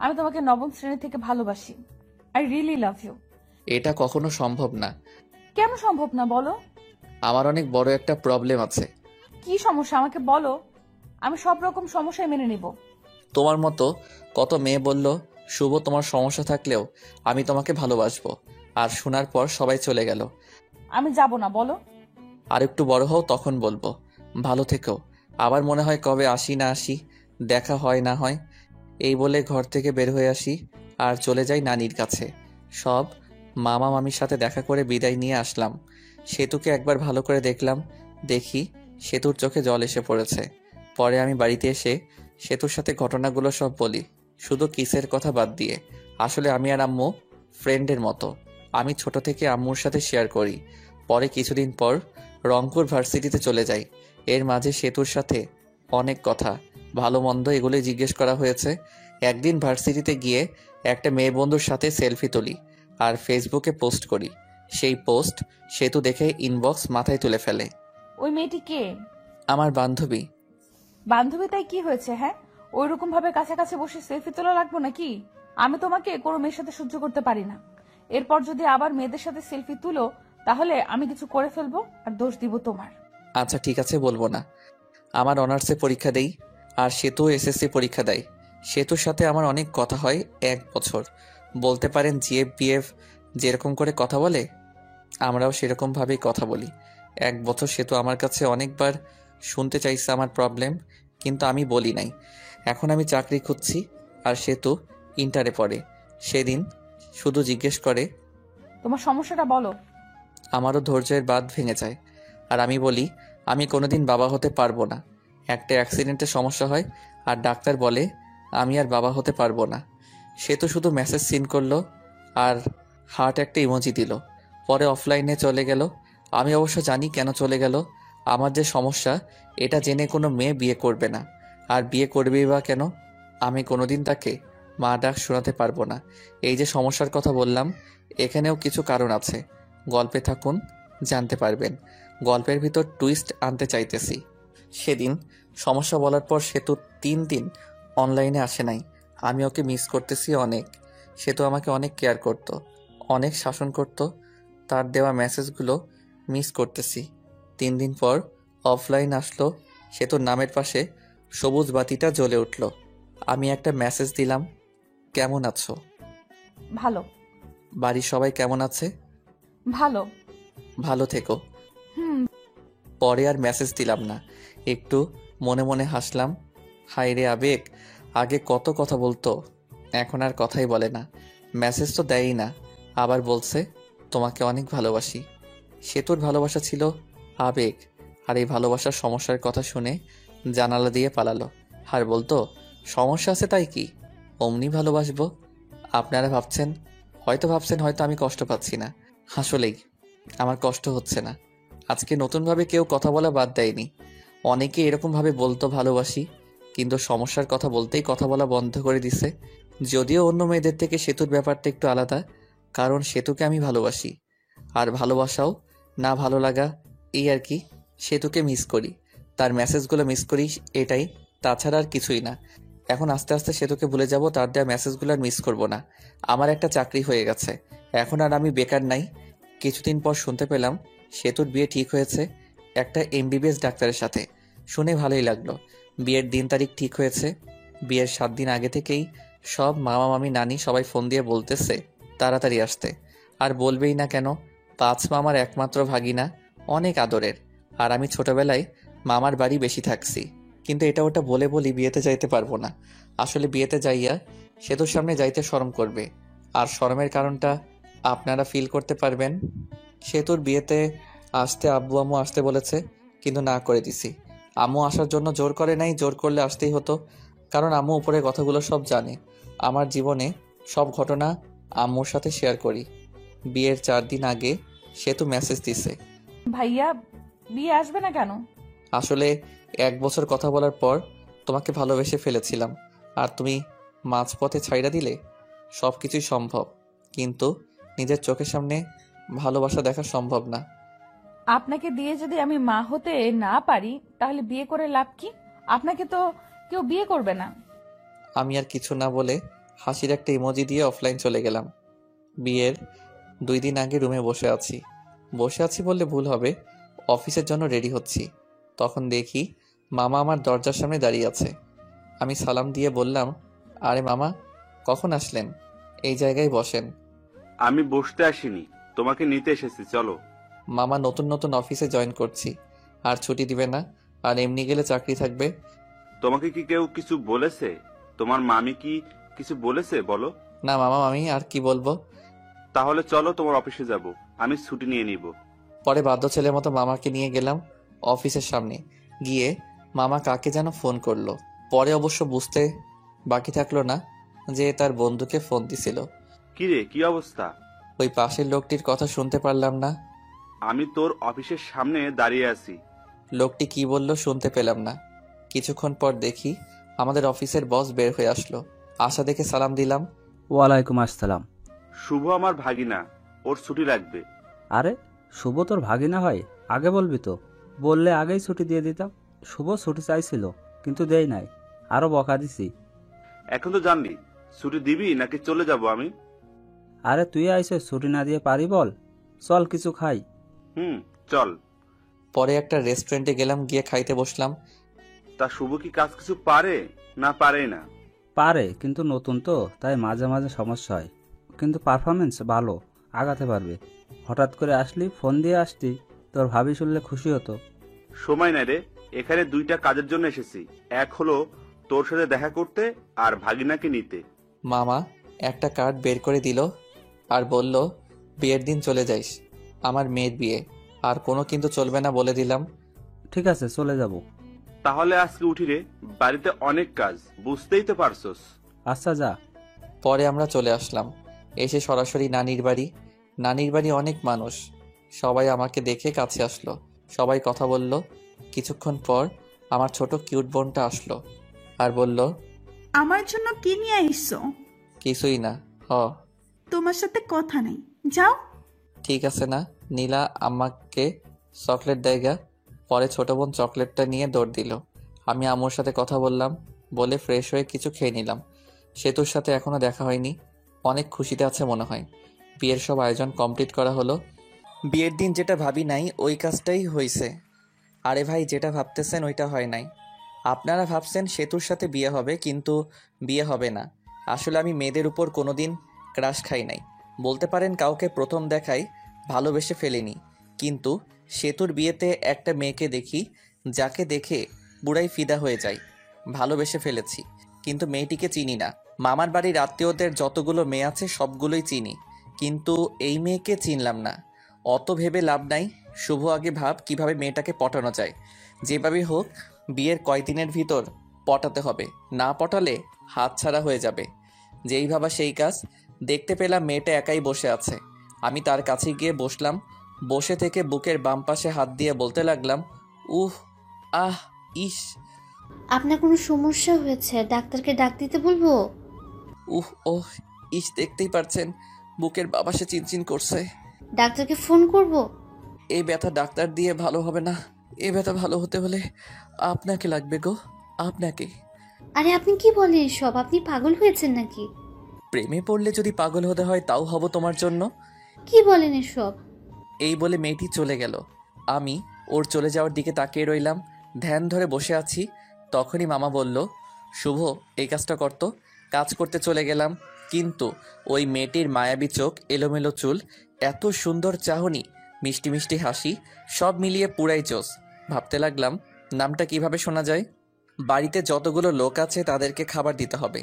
আমি তোমাকে 9ম শ্রেণী থেকে ভালোবাসি। I really love you. এটা কখনো সম্ভব না। কেন সম্ভব না বলো? আমার অনেক বড় একটা প্রবলেম আছে। কি সমস্যা আমাকে বলো, আমি সব রকম সমস্যায় মেনে নিব। তোমার মতো কত মেয়ে বলল, শুভ তোমার সমস্যা থাকলেও আমি তোমাকে ভালোবাসবো, আর শোনার পর সবাই চলে গেল। আমি যাব না, বলো। আর একটু বড় হও, তখন বলবো। ভালো থেকো। আবার মনে হয় কবে আসি না আসি, দেখা হয় না হয়। এই বলে ঘর থেকে বের হয়ে আসি আর চলে যাই নানির কাছে। সব মামা মামির সাথে দেখা করে বিদায় নিয়ে আসলাম। সেতুকে একবার ভালো করে দেখলাম, দেখি সেতুর চোখে জল এসে পড়েছে। পরে আমি বাড়িতে এসে সেতুর সাথে ঘটনাগুলো সব বলি, শুধু কিসের কথা বাদ দিয়ে। আসলে আমি আর আম্মু ফ্রেন্ডের মতো। আমি ছোট থেকে আম্মুর সাথে শেয়ার করি। পরে কিছুদিন পর রংপুর ভার্সিটিতে চলে যাই। এর মাঝে সেতুর সাথে অনেক কথা, ভালো মন্দ এগুলোই জিজ্ঞেস করা হয়েছে। একদিন ভার্সিটিতে গিয়ে একটা মেয়ে বন্ধুর সাথে সেলফি তুলি আর ফেসবুকে পোস্ট করি। সেই পোস্ট সেতু দেখে ইনবক্স মাথায় তুলে ফেলে। ওই মেয়েটি কে? আমার বান্ধবী। বান্ধবী তাই কি হয়েছে? হ্যাঁ, ওইরকম ভাবে কাছাকাছি বসে সেলফি তোলা লাগবে নাকি? আমি তোমাকে কোনো মেয়ের সাথে সহ্য করতে পারি না। এরপর যদি আবার মেয়েদের সাথে সেলফি তুলো তাহলে আমি কিছু করে ফেলবো আর দোষ দিব তোমার। আচ্ছা ঠিক আছে, বলবো না। আমার অনার্সে পরীক্ষা দেই আর সেতু এসএসসি পরীক্ষা দেয়। সেতুর সাথে আমার অনেক কথা হয় 1 বছর। বলতে পারেন জিএফ বিএফ যেরকম করে কথা বলে আমরাও সেরকমভাবেই কথা বলি। 1 বছর সেতু আমার কাছে অনেকবার শুনতে চাইছে আমার প্রবলেম, কিন্তু আমি বলি নাই। এখন আমি চাকরি খুঁজছি আর সেতু ইন্টারে পড়ে। সেদিন শুধু জিজ্ঞেস করে, তোমার সমস্যাটা বলো। আমারও ধৈর্যের বাঁধ ভেঙে যায় আর আমি বলি আমি কোনোদিন বাবা হতে পারবো না। একটা অ্যাক্সিডেন্টে সমস্যা হয় আর ডাক্তার বলে আমি আর বাবা হতে পারবো না। সে তো শুধু মেসেজ সিন করলো আর হার্ট একটা ইমোজি দিল, পরে অফলাইনে চলে গেল। আমি অবশ্য জানি কেন চলে গেল। আমার যে সমস্যা এটা জেনে কোনো মেয়ে বিয়ে করবে না, আর বিয়ে করবেই বা কেন? আমি কোনোদিন তাকে মা ডাক শোনাতে পারবো না। এই যে সমস্যার কথা বললাম এখানেও কিছু কারণ আছে। গল্পে থাকুন, জানতে পারবেন। গল্পের ভিতর টুইস্ট আনতে চাইতেছি। সেদিন সমস্যা বলার পর সেতু 3 দিন অনলাইনে আসে নাই। আমি ওকে মিস করতেছি অনেক। সেতু আমাকে অনেক কেয়ার করত, অনেক শাসন করত। তার দেওয়া মেসেজগুলো মিস করতেছি। 3 দিন পর অফলাইন আসলো। সেতুর নামের পাশে সবুজ বাতিটা জ্বলে উঠল। আমি একটা মেসেজ দিলাম, কেমন আছো? ভালো। বাড়ির সবাই কেমন আছে? ভালো। ভালো থেকো। হুম। পরে আর মেসেজ দিলাম না, একটু মনে মনে হাসলাম। হায় রে আবেগ, আগে কত কথা বলতো, এখন আর কথাই বলে না। মেসেজ তো দেয়ই না, আবার বলছে তোমাকে অনেক ভালোবাসি। সেতুর ভালোবাসা ছিল আবেগ, আর এই ভালোবাসার সমস্যার কথা শুনে জানালা দিয়ে পালালো। আর বলতো সমস্যা আছে তাই কি, অমনি ভালোবাসবো। আপনারা ভাবছেন হয়তো আমি কষ্ট পাচ্ছি না। আসলেই আমার কষ্ট হচ্ছে না। আজকে নতুনভাবে কেউ কথা বলা বাদ দেয়নি। অনেকে এরকমভাবে বলতো ভালোবাসি, কিন্তু সমস্যার কথা বলতেই কথা বলা বন্ধ করে দিছে। যদিও অন্য মেয়েদের থেকে সেতুর ব্যাপারটা একটু আলাদা, কারণ সেতুকে আমি ভালোবাসি। আর ভালোবাসাও না ভালো লাগা, এই আর কি। সেতুকে মিস করি, তার মেসেজগুলো মিস করি, এটাই, তাছাড়া আর কিছুই না। এখন আস্তে আস্তে সেতুকে ভুলে যাব, তার দেওয়া মেসেজগুলো আর মিস করব না। আমার একটা চাকরি হয়ে গেছে, এখন আর আমি বেকার নাই। কিছুদিন পর শুনতে পেলাম সেতুর বিয়ে ঠিক হয়েছে একটা এমবিবিএস ডাক্তারের সাথে। শুনে ভালোই লাগলো। বিয়ের দিন তারিখ ঠিক হয়েছে। বিয়ের 7 দিন আগে থেকেই সব মামা মামি নানি সবাই ফোন দিয়ে বলতেছে তাড়াতাড়ি আসতে। আর বলবেই না কেন, 5 মামার একমাত্র ভাগিনা, অনেক আদরের। আর আমি ছোটবেলায় মামার বাড়ি বেশি থাকছি, কিন্তু এটা ওটা বলে বলি বিয়েতে যাইতে পারবো না। আসলে বিয়েতে যাইয়া সেতুর সামনে যাইতে শরম করবে, আর শরমের কারণটা আপনারা ফিল করতে পারবেন। সেতুর বিয়েতে আসতে আব্বু আম্মু আসতে বলেছে, কিন্তু না করে দিছি। আম্মু আসার জন্য জোর করে নাই, জোর করলে আসতেই হতো, কারণ আম্মু উপরে কথাগুলো সব জানে। আমার জীবনে সব ঘটনা আম্মুর সাথে শেয়ার করি। বিয়ের 4 দিন আগে সেতু মেসেজ দিছে, ভাইয়া বিয়ে আসবে না কেন? আসলে 1 বছর কথা বলার পর তোমাকে ভালোবেসে ফেলেছিলাম, আর তুমি মাঝপথে ছাইড়া দিলে। সব কিছুই সম্ভব, কিন্তু নিজের চোখের সামনে ভালোবাসা দেখা সম্ভব না। আপনাকে দিয়ে যদি আমি মা হতে না পারি তাহলে বিয়ে করে লাভ কি? আপনাকে তো কেউ বিয়ে করবে না। আমি আর কিছু না বলে হাসির একটা ইমোজি দিয়ে অফলাইন চলে গেলাম। বিয়ের 2 দিন আগে রুমে বসে আছি বললে ভুল হবে, অফিসের জন্য রেডি হচ্ছি। তখন দেখি মামা আমার দরজার সামনে দাঁড়িয়ে আছে। আমি সালাম দিয়ে বললাম, আরে মামা, কখন আসলেন? এই জায়গায় বসেন। আমি বসতে আসিনি, তোমাকে নিতে এসেছি, চলো। মামা, নতুন নতুন অফিসে জয়েন করছি, আর ছুটি দিবে না, আর এমনি গেলে চাকরি থাকবে। তোমাকে কি কেউ কিছু বলেছে? তোমার মামি কি কিছু বলেছে বলো? না মামা, আমি আর কি বলবো। তাহলে চলো, তোমার অফিসে যাব, আমি ছুটি নিয়ে নিব। পরে বাধ্য ছেলের মতো মামাকে নিয়ে গেলাম অফিসের সামনে। গিয়ে মামা কাকে যেন ফোন করলো। পরে অবশ্য বুঝতে বাকি থাকলো না যে তার বন্ধুকে ফোন দিছিল। কিরে, কি অবস্থা? ওই পাশের লোকটির কথা শুনতে পারলাম না। আমি তোর অফিসের সামনে দাঁড়িয়ে আছি। লোকটি কি বলল শুনতে পেলাম না। কিছুক্ষণ পর দেখি আমাদের অফিসের বস বের হয়ে আসলো। আশা দেখে সালাম দিলাম। ওয়ালাইকুম আসসালাম। শুভ আমার ভাগিনা, ওর ছুটি লাগবে। আরে শুভ তোর ভাগিনা হয়? আগে বলবি তো, বললে আগেই ছুটি দিয়ে দিতাম। শুভ ছুটি চাইছিল কিন্তু দেই নাই, আরো বকা দিছি। এখন তো জানলি, ছুটি দিবি নাকি চলে যাব আমি? আরে তুই আইসে ছুটি না দিয়ে পারি বল? চল কিছু খাই। চল। পরে একটা রেস্টুরেন্টে গেলাম, গিয়ে খাইতে বসলাম। তা শুভ কি কাজ কিছু পারে না পারেই না? পারে, কিন্তু নতুন তো, তাই মাঝে মাঝে সমস্যা হয়। কিন্তু পারফরমেন্স ভালো, আগাতে পারবে। হঠাৎ করে আসলি, ফোন দিয়ে আসতি, তোর ভাবি শুনলে খুশি হতো। সময় নাই রে, এখানে দুইটা কাজের জন্য এসেছি। এক হলো তোর সাথে দেখা করতে, আর ভাগিনাকে নিতে। মামা একটা কার্ড বের করে দিল আর বলল, বিয়ের দিন চলে যাইস, আমার মেয়ের বিয়ে, আর কোনো কিন্তু চলবে না বলে দিলাম। ঠিক আছে, চলে যাব। তাহলে আজকে উঠি রে, বাড়িতে অনেক কাজ, বুঝতেই তো পারছস। আচ্ছা যা। পরে আমরা চলে আসলাম, এসে সরাসরি নানির বাড়ি। নানির বাড়ি অনেক মানুষ, সবাই আমাকে দেখে কাছে আসলো, সবাই কথা বলল। কিছুক্ষণ পর আমার ছোট কিউট বোনটা আসলো আর বলল, আমার জন্য কি নিয়ে এসছো? কিছুই না। তোমার সাথে কথা নেই, যাও। ঠিক আছে না, নীলা আমাকে চকলেট দেয়গা। পরে ছোট বোন চকলেটটা নিয়ে দৌড় দিল। আমি আম্মুর সাথে কথা বললাম, বলে ফ্রেশ হয়ে কিছু খেয়ে নিলাম। সেতুর সাথে এখনো দেখা হয়নি, অনেক খুশিতে আছে মনে হয়। বিয়ের সব আয়োজন কমপ্লিট করা হলো। বিয়ের দিন যেটা ভাবি নাই ওই কাজটাই হয়েছে। আরে ভাই, যেটা ভাবতেছেন ওইটা হয় নাই। আপনারা ভাবছেন সেতুর সাথে বিয়ে হবে, কিন্তু বিয়ে হবে না। আসলে আমি মেয়েদের উপর কোনোদিন ক্রাশ খাই নাই, বলতে পারেন কাউকে প্রথম দেখায় ভালোবেসে ফেলিনি। কিন্তু সেতুর বিয়েতে একটা মেয়েকে দেখি, যাকে দেখে পুরাই ফিদা হয়ে যায়, ভালোবেসে ফেলেছি। কিন্তু মেয়েটিকে চিনি না। মামার বাড়ির আত্মীয়দের যতগুলো মেয়ে আছে সবগুলোই চিনি, কিন্তু এই মেয়েকে চিনলাম না। অত ভেবে লাভ নাই, শুভ আগে ভাব কিভাবে মেয়েটাকে পটানো যায়। যেভাবে হোক বিয়ের কয়দিনের ভিতর পটাতে হবে, না পটালে হাতছাড়া হয়ে যাবে। যেই ভাবা সেই কাজ। দেখতে পেলাম মেয়েটা একাই বসে আছে। আমি তার কাছে গিয়ে বসলাম। বসে থেকে বুকের বাম পাশে হাত দিয়ে বলতে লাগলাম, উহ, আহ, ইস। আপনার কোনো সমস্যা হয়েছে? ডাক্তারকে ডাক দিতে বলবো? উহ, ওহ, ইস, দেখতেই পারছেন বুকের বাবাসে চিনচিন করছে। ডাক্তারকে ফোন করব? এই ব্যথা ডাক্তার দিয়ে ভালো হবে না। এই ব্যথা ভালো হতে হলে আপনাকে লাগবে গো, আপনাকে। আরে আপনি কি বলেন এসব? আপনি পাগল হয়েছেন নাকি? প্রেমে পড়লে যদি পাগল হতে হয় তাও হব তোমার জন্য। কি বলেন এসব? এই বলে মেয়েটি চলে গেল। আমি ওর চলে যাওয়ার দিকে তাকিয়ে রইলাম, ধ্যান ধরে বসে আছি। তখনই মামা বলল, শুভ এই কাজটা করতো। কাজ করতে চলে গেলাম, কিন্তু ওই মেয়েটির মায়াবী চোখ, এলোমেলো চুল, এত সুন্দর চাহনি, মিষ্টি মিষ্টি হাসি, সব মিলিয়ে পুরাই জোস। ভাবতে লাগলাম নামটা কিভাবে শোনা যায়। বাড়িতে যতগুলো লোক আছে তাদেরকে খাবার দিতে হবে,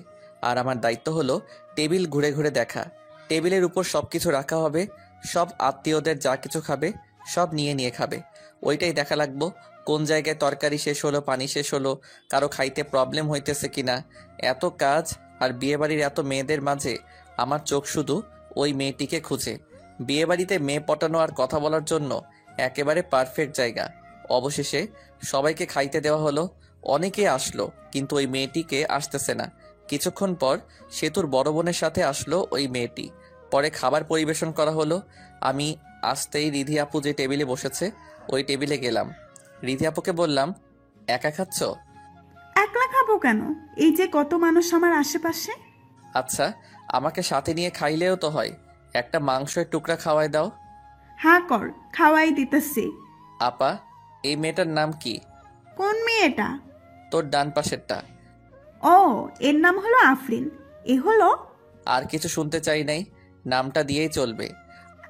আর আমার দায়িত্ব হলো টেবিল ঘুরে ঘুরে দেখা। টেবিলের উপর সব কিছু রাখা হবে, সব আত্মীয়দের যা কিছু খাবে সব নিয়ে নিয়ে খাবে। ওইটাই দেখা লাগবো কোন জায়গায় তরকারি শেষ হলো, পানি শেষ হলো, কারো খাইতে প্রবলেম হইতেছে কিনা। এত কাজ আর বিয়েবাড়ির এত মেয়েদের মাঝে আমার চোখ শুধু ওই মেয়েটিকে খুঁজে। বিয়েবাড়িতে মেয়ে পটানো আর কথা বলার জন্য একেবারে পারফেক্ট জায়গা। অবশেষে সবাইকে খাইতে দেওয়া হলো। অনেকে আসলো, কিন্তু ওই মেয়েটিকে আসতেছে না। কিছুক্ষণ পর সেতুর বড় বোনের সাথে আসলো ওই মেয়েটি। পরে খাবার পরিবেশন করা হলো। আমি আসতেই রিধি আপু যে টেবিলে বসেছে ওই টেবিলে গেলাম। রিধি আপুকে বললাম, একা খাচ্ছ? একলা খাবো কেন? এই যে কত মানুষ আমার আশেপাশে। আচ্ছা, আমাকে সাথে নিয়ে খাইলেও তো হয়। একটা মাংসের টুকরা খাওয়াই দাও। হ্যাঁ কর, খাওয়াই দিতেছি। আপা, এই মেয়েটার নাম কি? কোন মেয়েটা? তোর ডান পাশেরটা। ও, এর নাম হলো আফরিন। এ হলো। আর কিছু শুনতে চাই নাই, নামটা দিয়েই চলবে।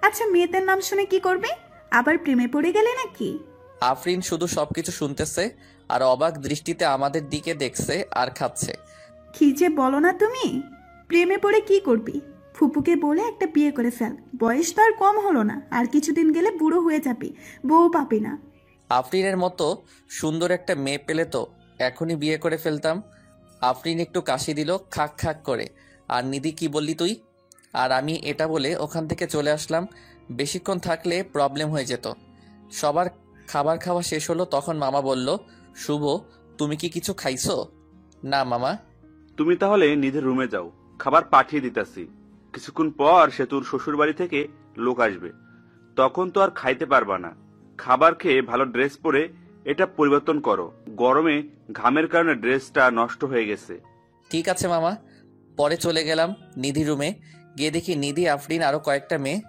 আচ্ছা, মেয়েদের নাম শুনে কি করবে? আবার প্রেমে পড়ে গেলে নাকি? আফরিন শুধু সবকিছু শুনতেছে আর অবাক দৃষ্টিতে আমাদের দিকে দেখছে আর খাচ্ছে। কি যে বলো না তুমি! প্রেমে পড়ে কি করবি? ফুপুকে বলে একটা বিয়ে করে ফেল, বয়স তো আর কম হলো না, আর কিছুদিন গেলে বুড়ো হয়ে যাবি, বউ পাবি না। আফরিনের মতো সুন্দর একটা মেয়ে পেলে তো এখনই বিয়ে করে ফেলতাম। আফরিন একটু কাশি দিল খাক খাক করে। আর নিধি, কি বললি তুই? আর আমি এটা বলে ওখান থেকে চলে আসলাম। বেশিক্ষণ থাকলে প্রবলেম হয়ে যেত। সবার খাবার খাওয়া শেষ হলো, তখন মামা বলল, শুভ তুমি কি কিছু খাইছো? না মামা। তুমি তাহলে নিজের রুমে যাও, খাবার পাঠিয়ে দিতাছি। কিছুক্ষণ পর সেতুর শ্বশুর বাড়ি থেকে লোক আসবে, তখন তো আর খাইতে পারবা না। খাবার খেয়ে ভালো ড্রেস পরে এটা পরিবর্তন করো, গরমে ঘামের কারণে ড্রেসটা নষ্ট হয়ে গেছে। ঠিক আছে মামা। পরে চলে গেলাম নিধি রুমে। গিয়ে দেখি নিধি, আফরিন আরো কয়েকটা মেয়ে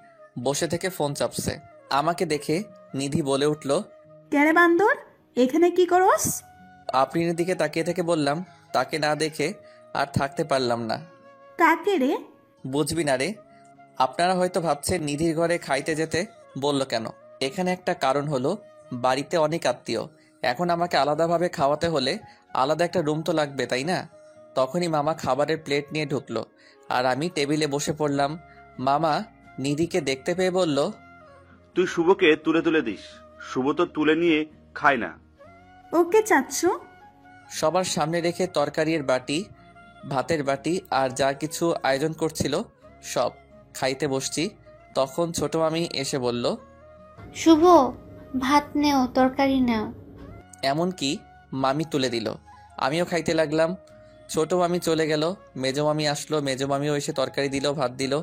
বসে থেকে ফোন চাপছে। আমাকে দেখে নিধি বলে উঠল, ক্যারে বান্দর, এখানে কি করস? আফরিনের দিকে তাকিয়ে থেকে বললাম, তাকে না দেখে আর থাকতে পারলাম না। কাকে রে? বুঝবি না রে। আপনারা হয়তো ভাবছেন নিধির ঘরে খাইতে যেতে বলল কেন। এখানে একটা কারণ হলো, বাড়িতে অনেক আত্মীয়, এখন আমাকে আলাদাভাবে খাওয়াতে হলে আলাদা একটা রুম তো লাগবে, তাই না? তখনই মামা খাবারের প্লেট নিয়ে ঢুকলো আর আমি টেবিলে বসে পড়লাম। মামা নিধিকে দেখতে পেয়ে বলল, তুই শুভকে তুলে তুলে দিস, শুভ তো তুলে নিয়ে খায় না। ওকে চাচ্ছু? সবার সামনে রেখে তরকারির বাটি, ভাতের বাটি আর যা কিছু আয়োজন করছিল সব খাইতে বসছি। তখন ছোট মামি এসে বলল, শুভ, ভাত নেও, তরকারি নাও। এমনকি মামি তুলে দিল। আমিও খাইতে লাগলাম। ছোট মামি চলে গেল, মেজো মামি আসলো, মেজো মামিও এসে তরকারি দিল, ভাত দিল,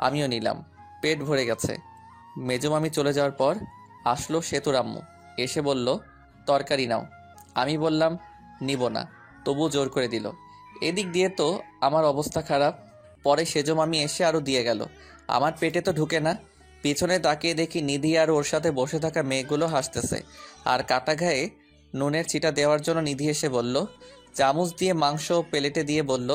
আমিও নিলাম। পেট ভরে গেছে। মেজো মামি চলে যাওয়ার পর আসলো সেতুর আম্মু, এসে বলল, তরকারি নাও। আমি বললাম নিব না, তবু জোর করে দিল। এদিক দিয়ে তো আমার অবস্থা খারাপ। পরে সেজো মামি এসে আরও দিয়ে গেল। আমার পেটে তো ঢুকে না। পিছনে তাকিয়ে দেখি নিধি আর ওর সাথে বসে থাকা মেয়েগুলো হাসতেছে। আর কাটা ঘায়ে নুনের চিটা দেওয়ার জন্য নিধি এসে বলল, চামচ দিয়ে মাংস প্লেটে দিয়ে বলল,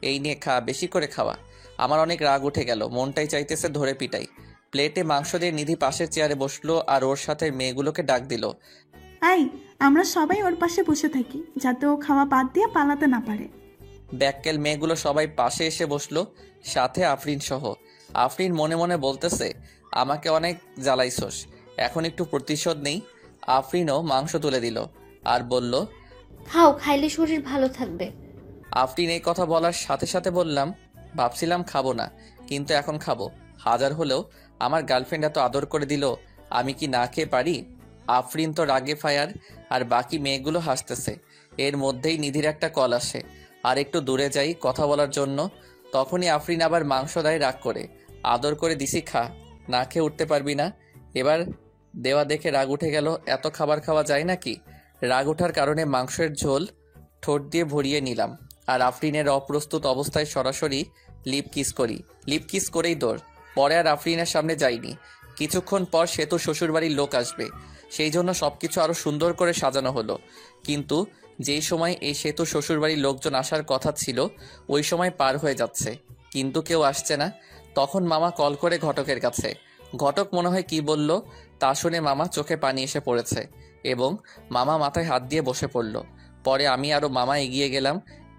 এই নিয়ে খা, বেশি করে খাওয়া। আমার অনেক রাগ উঠে গেল, মনটাই চাইতেছে ধরে পিটাই। প্লেটে মাংস দিয়ে নিধি পাশের চেয়ারে বসলো আর ওর সাথে মেয়েগুলোকে ডাক দিল। আই, আমরা সবাই ওর পাশে বসে থাকি, যাতে ও খাওয়া বাদ দিয়ে পালাতে না পারে। ব্যাককেল মেয়েগুলো সবাই পাশে এসে বসলো, সাথে আফরিন সহ। আফরিন মনে মনে বলতেছে, আমাকে অনেক জ্বালাইছস, এখন একটু প্রতিশোধ নেই। আফরিনও মাংস তুলে দিল আর বলল, খাও, খাইলে শরীর ভালো থাকবে। আফরিন এই কথা বলার সাথে সাথে বললাম, ভাবছিলাম খাবো না, কিন্তু এখন খাবো। হাজার হলেও আমার গার্লফ্রেন্ড এত আদর করে দিল, আমি কি না খেয়ে পারি? আফরিন তো রাগে ফায়ার আর বাকি মেয়েগুলো হাসতেছে। এর মধ্যেই নিধির একটা কল আসে আর একটু দূরে যাই কথা বলার জন্য। তখনই আফরিন আবার মাংস দেয় রাগ করে। আদর করে দিছি, খা, না খেয়ে উঠতে পারবি না। এবার দেওয়া দেখে রাগ উঠে গেল। এত খাবার খাওয়া যায় নাকি? রাগ ওঠার কারণে মাংসের ঝোল ঠোঁট দিয়ে ভরিয়ে নিলাম আর আফরিনের অপ্রস্তুত অবস্থায় সরাসরি লিপ কিস করি। লিপ কিস করেই দৌড়। পরে আর আফরিনের সামনে যাইনি। কিছুক্ষণ পর সেতু শ্বশুরবাড়ির লোক আসবে, সেই জন্য সবকিছু আরো সুন্দর করে সাজানো হলো। কিন্তু যেই সময় এই সেতু শ্বশুরবাড়ির লোকজন আসার কথা ছিল, ওই সময় পার হয়ে যাচ্ছে, কিন্তু কেউ আসছে না। তখন মামা কল করে ঘটকের কাছে। ঘটক মনে হয় কি বলল, তা শুনে মামা চোখে পানি এসে পড়েছে এবং মামা মাথায় হাত দিয়ে বসে পড়ল। পরে আমি আরও মামা এগিয়ে গেলাম,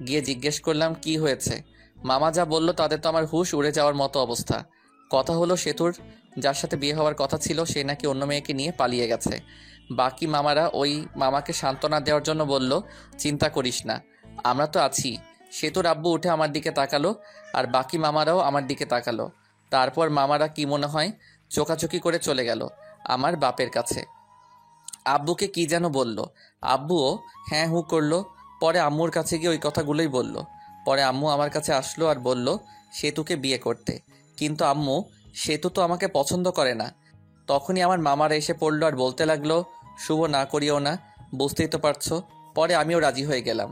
গিয়ে জিজ্ঞেস করলাম কি হয়েছে। মামা যা বলল তাতে তো আমার হুঁশ উড়ে যাওয়ার মতো অবস্থা। কথা হলো, সেতুর যার সাথে বিয়ে হওয়ার কথা ছিল সে নাকি অন্য মেয়েকে নিয়ে পালিয়ে গেছে। বাকি মামারা ওই মামাকে সান্ত্বনা দেওয়ার জন্য বলল, চিন্তা করিস না, আমরা তো আছি। সেতুর আব্বু উঠে আমার দিকে তাকালো আর বাকি মামারাও আমার দিকে তাকালো। তারপর মামারা কি মনে হয় চোকাচোকি করে চলে গেল আমার বাপের কাছে। আব্বুকে কি যেন বলল, আব্বুও হ্যাঁ হু করলো। পরে আম্মুর কাছে গিয়ে ওই কথাগুলোই বলল। পরে আম্মু আমার কাছে আসলো আর বলল সেতুকে বিয়ে করতে, কিন্তু আম্মু, সেতু তো আমাকে পছন্দ করে না। তখনই আমার মামারা এসে পড়লো আর বলতে লাগলো, শুভ না করিও না, বুঝতেই তো পারছো। পরে আমিও রাজি হয়ে গেলাম।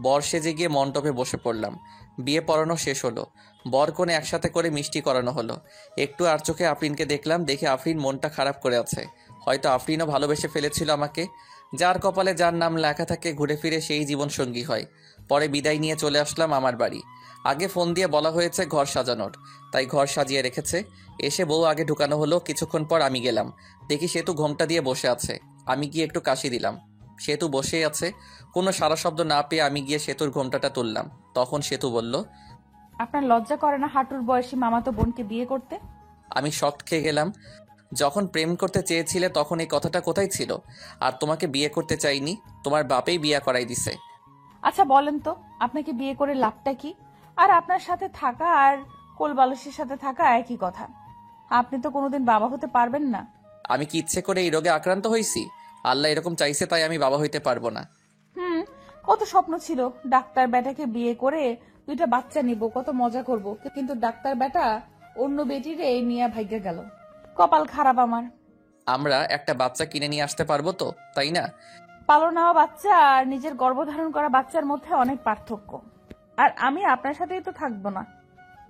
বর সেজে গিয়ে মণ্ডপে বসে পড়লাম। বিয়ে পড়ানো শেষ হলো, বর কনে একসাথে করে মিষ্টি করানো হলো। একটু আর চোখে আফরিনকে দেখলাম, দেখে আফরিন মনটা খারাপ করে আছে। হয়তো আফরিনও ভালোবেসে ফেলেছিল আমাকে। যার কপালে যার নাম লেখা থাকে ঘুরে ফিরে সেই জীবনসঙ্গী হয়। পরে বিদায় নিয়ে চলে আসলাম আমার বাড়ি। আগে ফোন দিয়ে বলা হয়েছে ঘর সাজানোর, তাই ঘর সাজিয়ে রেখেছে। এসে বউ আগে ঢুকানো হলো। কিছুক্ষণ পর আমি গেলাম, দেখি সেতু ঘোমটা দিয়ে বসে আছে। আমি গিয়ে একটু কাশি দিলাম, সেতু বসেই আছে। কোনো সারা শব্দ না পেয়ে আমি গিয়ে সেতুর ঘোমটাটা তুললাম। তখন সেতু বলল, আপনার লজ্জা করে না হাঁটুর বয়সী মামাতো বোনকে বিয়ে করতে? আমি শক খেয়ে গেলাম। যখন প্রেম করতে চেয়েছিলে তখন এই কথাটা কোথায় ছিল? আর তোমাকে বিয়ে করতে চাইনি, তোমার বাপেই বিয়ে করাই দিছে। আচ্ছা বলেন তো, আপনাকে বিয়ে করে লাভটা কি? আর আপনার সাথে থাকা আর কোলবালিশের সাথে থাকা একই কথা। আপনি তো কোনোদিন বাবা হতে পারবেন না। আমি কি ইচ্ছে করে এই রোগে আক্রান্ত হয়েছি? আল্লাহ এরকম চাইছে তাই আমি বাবা হইতে পারবো না। কত স্বপ্ন ছিল ডাক্তার বেটাকে বিয়ে করে 2টা বাচ্চা নিব, কত মজা করব, কিন্তু ডাক্তার বেটা অন্য বেটিরে নিয়ে ভাগ্যে গেল। কপাল খারাপ আমার। আমরা একটা বাচ্চা কিনে নিয়ে আসতে পারবো তো, তাই না? পালন নেওয়া বাচ্চা আর নিজের গর্ভধারণ করা বাচ্চার মধ্যে অনেক পার্থক্য। আর আমি আপনার সাথেই তো থাকবো না,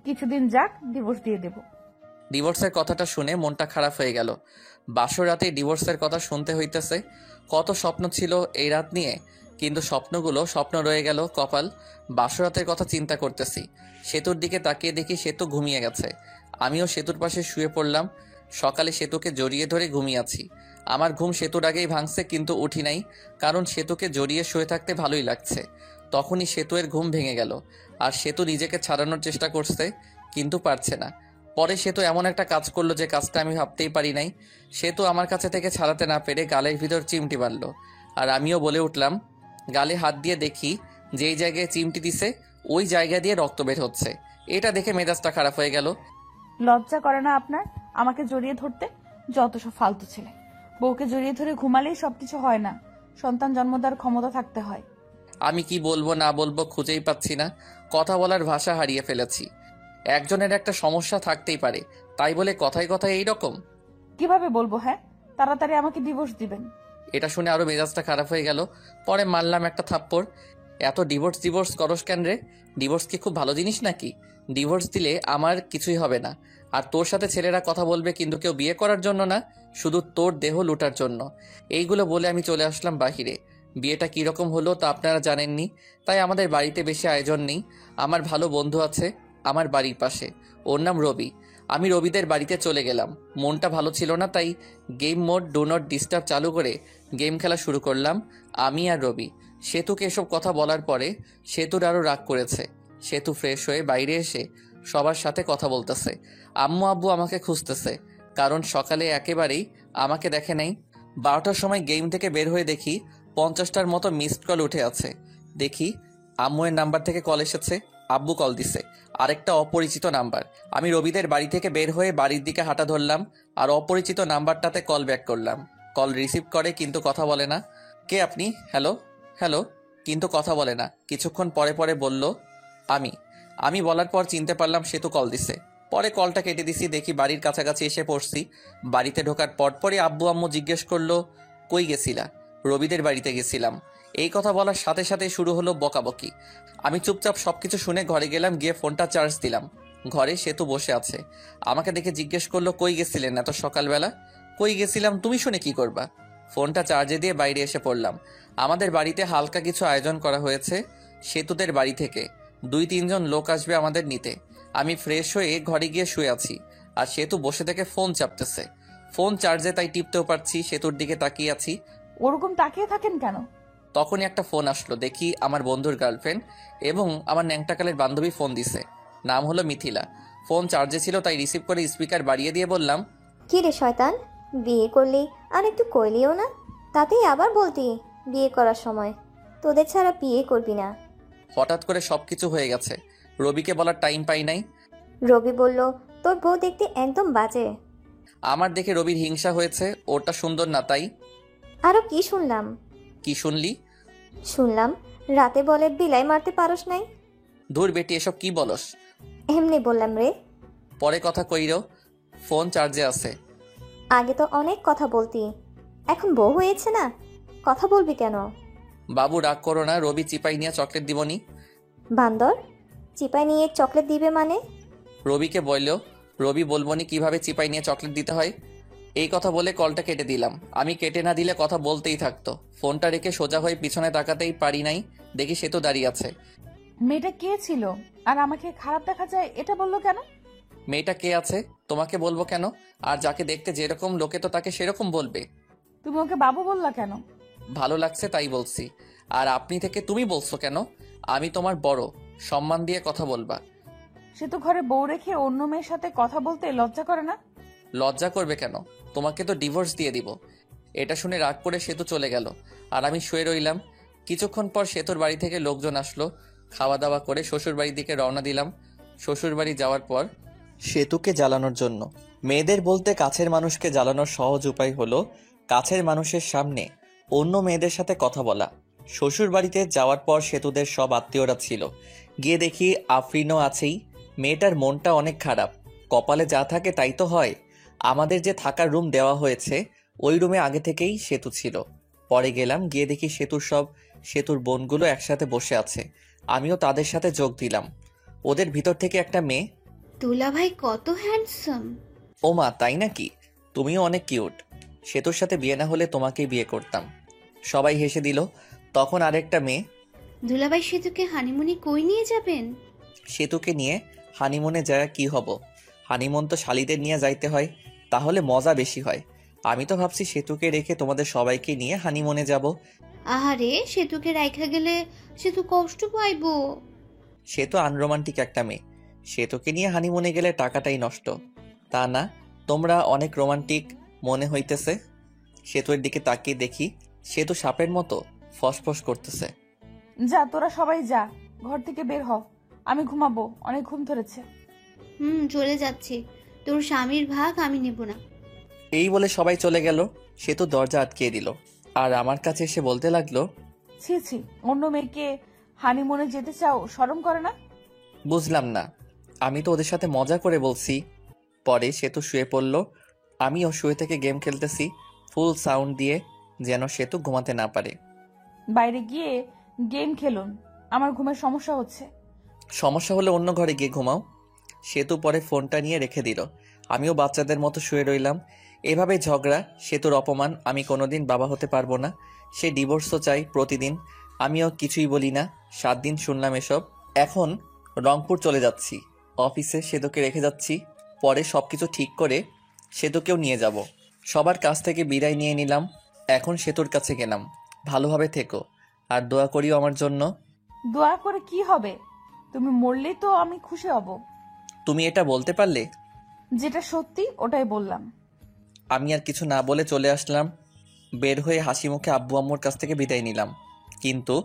কিছুদিন যাক, ডিভোর্স দিয়ে দেব। ডিভোর্সের কথাটা শুনে মনটা খারাপ হয়ে গেল। বাসর রাতে ডিভোর্সের কথা শুনতে হইতেছে। কত স্বপ্ন ছিল এই রাত নিয়ে, কিন্তু স্বপ্নগুলো স্বপ্ন রয়ে গেল। কপাল। বাসর রাতের কথা চিন্তা করতেছি। সেতুর দিকে তাকিয়ে দেখি সেতু ঘুমিয়ে গেছে। আমিও সেতুর পাশে শুয়ে পড়লাম। সকালে সেতুকে জড়িয়ে ধরে ঘুমিয়ে আছি। আমার ঘুম সেতুর আগেই ভাঙছে, কিন্তু উঠি নাই, কারণ সেতুকে জড়িয়ে শুয়ে থাকতে ভালোই লাগছে। তখনই সেতুয়ের ঘুম ভেঙে গেল, আর সেতু নিজেকে ছাড়ানোর চেষ্টা করছে, কিন্তু পারছে না। পরে সেতু এমন একটা কাজ করলো যে কাজটা আমি ভাবতেই পারি নাই। সেতু আমার কাছে থেকে ছাড়াতে না পেরে গালের ভিতর চিমটি মারল, আর আমিও বলে উঠলাম। গালে হাত দিয়ে দেখি যেই জায়গায় চিমটি দিছে ওই জায়গা দিয়ে রক্ত বের হচ্ছে। এটা দেখে মেজাজটা খারাপ হয়ে গেল। লজ্জা করে না আপনার আমাকে জড়িয়ে ধরতে? যত সব ফালতু ছেলে। বউকে জড়িয়ে ধরে ঘুমালেই সবকিছু হয় না, সন্তান জন্ম দেওয়ার ক্ষমতা থাকতে হয়। আমি কি বলবো না বলবো খুঁজেই পাচ্ছি না। কথা বলার ভাষা হারিয়ে ফেলেছি। একজনের একটা সমস্যা থাকতেই পারে, তাই বলে কথায় কথায় এইরকম। কিভাবে বলবো? হ্যাঁ, তাড়াতাড়ি আমাকে ডিভোর্স দিবেন। এটা শুনে আরো মেজাজটা খারাপ হয়ে গেল। পরে মারলাম একটা থাপ্পড়। এত ডিভোর্স করস কেন রে? ডিভোর্স কি খুব ভালো জিনিস নাকি? ডিভোর্স দিলে আমার কিছুই হবে না, আর তোর সাথে ছেলেরা কথা বলবে, কিন্তু কেউ বিয়ে করার জন্য না, শুধু তোর দেহ লুটার জন্য। এইগুলো বলে আমি চলে আসলাম বাহিরে। বিয়েটা কিরকম হলো তা আপনারা জানেননি, তাই আমাদের বাড়িতে বেশি আয়োজন নেই। আমার ভালো বন্ধু আছে আমার বাড়ির পাশে, ওর নাম রবি। আমি রবিদের বাড়িতে চলে গেলাম। মনটা ভালো ছিল না, তাই game mode do not disturb চালু করে গেম খেলা শুরু করলাম আমি আর রবি। সেতুকে এসব কথা বলার পরে সেতুর আরও রাগ করেছে। সেতু ফ্রেশ হয়ে বাইরে এসে সবার সাথে কথা বলতেছে। আম্মু আব্বু আমাকে খুঁজতেছে, কারণ সকালে একেবারেই আমাকে দেখে নাই। 12টার সময় গেম থেকে বের হয়ে দেখি 50টার মতো মিসড কল উঠে আছে। দেখি আম্মুয়ের নাম্বার থেকে কল এসেছে। আব্বু কল দিছে, আরেকটা অপরিচিত নাম্বার। আমি রবিদের বাড়ি থেকে বের হয়ে বাড়ির দিকে হাঁটা ধরলাম, আর অপরিচিত নাম্বারটাতে কল ব্যাক করলাম। কল রিসিভ করে, কিন্তু কথা বলে না। কে আপনি? হ্যালো হ্যালো, কিন্তু কথা বলে না। কিছুক্ষণ পরে পরে বলল আমি বলার পর চিনতে পারলাম সেতু কল দিছে। পরে কলটা কেটে দিছি। দেখি বাড়ির কাছাকাছি এসে পড়ছি। বাড়িতে ঢোকার পরপরই আব্বু আম্মু জিজ্ঞেস করলো, কই গেছিলা? রবিদের বাড়িতে গেছিলাম। এই কথা বলার সাথে সাথে শুরু হলো বকাবকি। আমি চুপচাপ সবকিছু শুনে ঘরে গেলাম, গিয়ে ফোনটা চার্জ দিলাম। ঘরে সেতু বসে আছে। আমাকে দেখে জিজ্ঞেস করলো, কই গেছিলেন এত সকালবেলা? কই গেছিলাম তুমি শুনে কি করবা? ফোনটা চার্জে দিয়ে বাইরে এসে পড়লাম। আমাদের বাড়িতে হালকা কিছু আয়োজন করা হয়েছে সেতুদের বাড়ি থেকে। 2-3 জন লোক আসবে আমাদের নিতে। আমি ফ্রেশ হয়ে ঘরে গিয়ে শুয়ে আছি, আর সেতু বসে থেকে ফোন চাপতেছে। ফোন চার্জে, তাই টিপতেও পারছি। সেতুর দিকে তাকিয়ে আছি। ওরকম তাকিয়ে থাকেন কেন? তখনই একটা ফোন আসলো। দেখি আমার বন্ধুর গার্লফ্রেন্ড এবং আমার ন্যাংটাকালের বান্ধবী ফোন দিছে। নাম হলো মিথিলা। ফোন চার্জে ছিল, তাই রিসিভ করে স্পিকার বাড়িয়ে দিয়ে বললাম, কি রে শয়তান, বিয়ে করলি আর একটু কইলিও না? তাতেই আবার বলতি বিয়ে করার সময় তোদের ছাড়া বিয়ে করবি না। হঠাৎ করে সবকিছু হয়ে গেছে। রবিকে বলার টাইম পাই নাই। রবি বলল তোর বউ দেখতে একদম বাজে। আমার দেখে রবির হিংসা হয়েছে, ওটা সুন্দর না তাই। আরো কি শুনলাম? কি শুনলি? শুনলাম রাতে বলে বিলাই মারতে পারস নাই। ধুর বেটি, এসব কি বলস? এমনি বললাম রে। পরে কথা কইরো, ফোন চার্জে আছে। আগে তো অনেক কথা বলতি, এখন বউ হয়েছে না, কথা বলবি কেন? বাবু রাগ করো না, রবি চিপাই নিয়ে চকলেট দিবনি। বান্দর, চিপাই নিয়ে চকলেট দিবে মানে? রবিকে বললো, রবি বলবনি কিভাবে চিপাই নিয়ে চকলেট দিতে হয়। এই কথা বলে কলটা কেটে দিলাম। আমি কেটে না দিলে কথা বলতেই থাকতো। ফোনটা রেখে সোজা হয়ে পিছনে তাকাতেই পারি নাই, দেখি সেতু দাঁড়িয়ে আছে। মেয়েটা কে ছিল আর আমাকে খারাপ দেখা যায় এটা বললো কেন? মেয়েটা কে আছে তোমাকে বলবো কেন? আর যাকে দেখতে যেরকম লোকে তো তাকে সেরকম বলবে। তুমি ওকে বাবু বললা কেন? ভালো লাগছে তাই বলছি। আর আপনি থেকে তুমি বলছো কেন? আমি তোমার বড়, সম্মান দিয়ে কথা বলবা। সে তো ঘরে বউ রেখে অন্য মেয়ের সাথে কথা বলতে লজ্জা করে না? লজ্জা করবে কেন? তোমাকে তো ডিভোর্স দিয়ে দিব। এটা শুনে রাগ করে সেতু চলে গেল, আর আমি শুয়ে রইলাম। কিছুক্ষণ পর সেতুর বাড়ি থেকে লোকজন আসলো। খাওয়া দাওয়া করে শ্বশুর বাড়ির দিকে রওনা দিলাম। শ্বশুর বাড়ি যাওয়ার পর সেতুকে জ্বালানোর জন্য। মেয়েদের বলতে কাছের মানুষকে জ্বালানোর সহজ উপায় হলো কাছের মানুষের সামনে অন্য মেয়েদের সাথে কথা বলা। শ্বশুর বাড়িতে যাওয়ার পর সেতুদের সব আত্মীয়রা ছিল। গিয়ে দেখি আফরিনও আছেই। মেয়েটার মনটা অনেক খারাপ। কপালে যা থাকে তাই তো হয়। আমাদের যে থাকার রুম দেওয়া হয়েছে ওই রুমে আগে থেকেই সেতু ছিল। পরে গেলাম, গিয়ে দেখি সেতুর বোনগুলো একসাথে বসে আছে। আমিও তাদের সাথে যোগ দিলাম। ওদের ভিতর থেকে একটা মেয়ে, দুলাভাই কত হ্যান্ডসাম। ও মা তাই নাকি? তুমিও অনেক কিউট। সেতুর সাথে বিয়ে না হলে তোমাকেই বিয়ে করতাম। সবাই হেসে দিল। তখন আরেকটা মেয়ে, দুলাভাই সেতুকে হানিমুনে কই নিয়ে যাবেন? সেতুকে নিয়ে হানিমুনে যায় কি হব? হানিমুন তো শালিদের নিয়ে যাইতে হয়, তাহলে মজা বেশি হয়। আমি তো ভাবছি সেতুকে রেখে তোমাদের সবাইকে নিয়ে হানিমুনে যাব। আহারে, সেতুকে রাইখা গেলে সেতু কষ্ট পাইবো। সেতু আনরোমান্টিক একটা মেয়ে। সেতুকে নিয়ে হানিমুনে গেলে টাকাটাই নষ্ট। তা না, তোমরা অনেক রোমান্টিক মনে হইতেছে। সেতুর দিকে তাকিয়ে দেখি সেতু সাপের মতো ফসফস করতেছে। যা, তোরা সবাই যা, ঘর থেকে বের হ। আমি ঘুমাবো, অনেক ঘুম ধরেছে। চলে যাচ্ছি। তোর স্বামীর ভাগ আমি নেব না। এই বলে সবাই চলে গেল। সেতু দরজা আটকিয়ে দিল আর আমার কাছে এসে বলতে লাগলো, ছি ছি, অন্য মেয়েকে হানিমুনে যেতে চাও, শরম করে না? বুঝলাম না, আমি তো ওদের সাথে মজা করে বলছি। পরে সেতু শুয়ে পড়ল। আমিও শুয়ে থেকে গেম খেলতেছি ফুল সাউন্ড দিয়ে, যেন সেতু ঘুমাতে না পারে। বাইরে গিয়ে গেম খেলুন, আমার ঘুমের সমস্যা হচ্ছে। সমস্যা হলে অন্য ঘরে গিয়ে ঘুমাও। সেতু পরে ফোনটা নিয়ে রেখে দিল। আমিও বাচ্চাদের মতো শুয়ে রইলাম। এভাবে ঝগড়া, সেতুর অপমান। আমি কোনোদিন বাবা হতে পারবো না। সে ডিভোর্সও চাই প্রতিদিন। আমিও কিছুই বলি না। 7 দিন শুনলাম এসব। এখন রংপুর চলে যাচ্ছি। অফিসে সেতুকে রেখে যাচ্ছি। পরে সবকিছু ঠিক করে সেতুকেও নিয়ে যাব। সবার কাছ থেকে বিদায় নিয়ে নিলাম। এখন সেতুর কাছে গেলাম। ভালোভাবে থেকো আর দোয়া করিও আমার জন্য। দোয়া করে কি হবে? তুমি মরলেই তো আমি খুশি হব। তুমি এটা বলতে পারলে? যেটা সত্যি ওটাই বললাম। আমি আর কিছু না বলে চলে আসলাম। বের হয়ে হাসি মুখে আব্বু আম্মুর কাছ থেকে বিদায় নিলাম। কিন্তু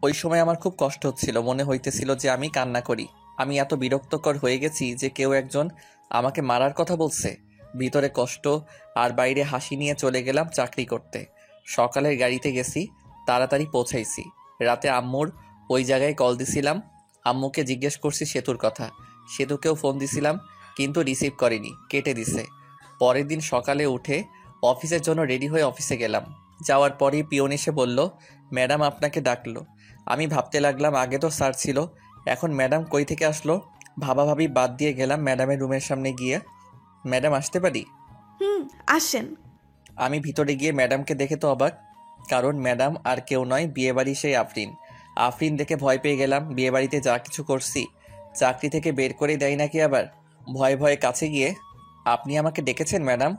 ওই সময় আমার খুব কষ্ট হচ্ছিল। মনে হইতেছিল যে আমি কান্না করি। আমি এত বিরক্তকর হয়ে গেছি যে কেউ একজন আমাকে মারার কথা বলছে। ভিতরে কষ্ট আর বাইরে হাসি নিয়ে চলে গেলাম চাকরি করতে। সকালের গাড়িতে গেছি, তাড়াতাড়ি পৌঁছাইছি। রাতে আম্মুর ওই জায়গায় কল দিছিলাম। আম্মুকে জিজ্ঞেস করছি সেতুর কথা। সেতুকেও ফোন দিছিলাম, কিন্তু রিসিভ করেনি, কেটে দিছে। পরের দিন সকালে উঠে অফিসের জন্য রেডি হয়ে অফিসে গেলাম। যাওয়ার পরেই পিয়ন এসে বলল, ম্যাডাম আপনাকে ডাকলো। আমি ভাবতে লাগলাম আগে তো স্যার ছিল, এখন ম্যাডাম কই থেকে আসলো। ভাবাভাবি বাদ দিয়ে গেলাম ম্যাডামের রুমের সামনে গিয়ে। ম্যাডাম আসতে পারি? আসেন। আমি ভিতরে গিয়ে ম্যাডামকে দেখে তো অবাক, কারণ ম্যাডাম আর কেউ নয়, বিয়েবাড়ি সেই আফরিন। আফরিন দেখে ভয় পেয়ে গেলাম। বিয়েবাড়িতে যা কিছু করছি চাকরি থেকে বের করে দেয় নাকি আবার। ভয়ে ভয়ে কাছে গিয়ে, আপনি আমাকে ডেকেছেন ম্যাডাম?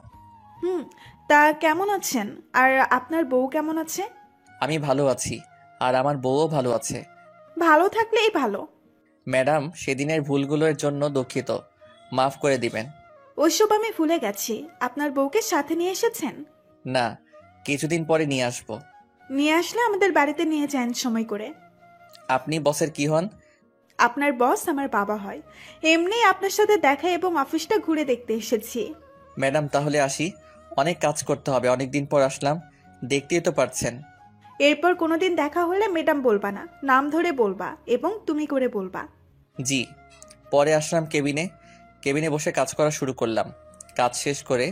তা কেমন আছেন? আর আপনার বউ কেমন আছে? আমি ভালো আছি, আর আমার বউও ভালো আছে। ভালো থাকলেই ভালো। ম্যাডাম, সেদিনের ভুলগুলোর জন্য দুঃখিত, মাফ করে দিবেন। ওইসব আমি ভুলে গেছি। আপনার বউকে সাথে নিয়ে এসেছেন? না, কিছুদিন পরে নিয়ে আসবো। নিয়ে আসলে আমাদের বাড়িতে নিয়ে যান সময় করে। আপনি বসের কি হন? আপনার বস আমার বাবা হয়। এমনি আপনার সাথে দেখা এবং অফিসটা ঘুরে দেখতে এসেছি। ম্যাডাম তাহলে আসি, অনেক কাজ করতে হবে, অনেক দিন পর আসলাম, দেখতেই তো পারছেন। এরপর কোনোদিন দেখা হলে ম্যাডাম বলবা না, নাম ধরে বলবা এবং তুমি করে বলবা। জি। পরে আসলাম কেবিনে বসে কাজ করা শুরু করলাম। কাজ শেষ করে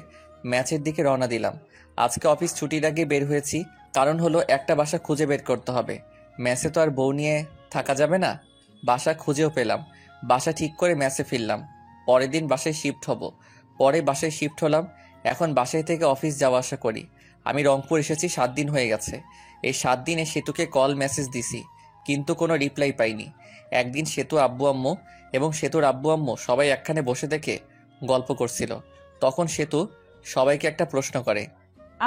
ম্যাচের দিকে রওনা দিলাম। আজকে অফিস ছুটির আগে বের হয়েছি, কারণ হলো একটা বাসা খুঁজে বের করতে হবে। ম্যাচে তো আর বউ নিয়ে থাকা যাবে না। বাসা খুঁজেও পেলাম, বাসা ঠিক করে ম্যাচে ফিরলাম। পরের দিন বাসায় শিফট হব। পরে বাসায় শিফট হলাম। এখন বাসায় থেকে অফিস যাওয়া আসা করি। আমি রংপুর এসেছি 7 দিন হয়ে গেছে। এই 7 দিনে সেতুকে কল মেসেজ দিছি, কিন্তু কোনো রিপ্লাই পাইনি। একদিন সেতু আব্বু আম্মু এবং সেতুর আব্বু আম্মু সবাই একখানে বসে থেকে গল্প করছিল। তখন সেতু সবাইকে একটা প্রশ্ন করে,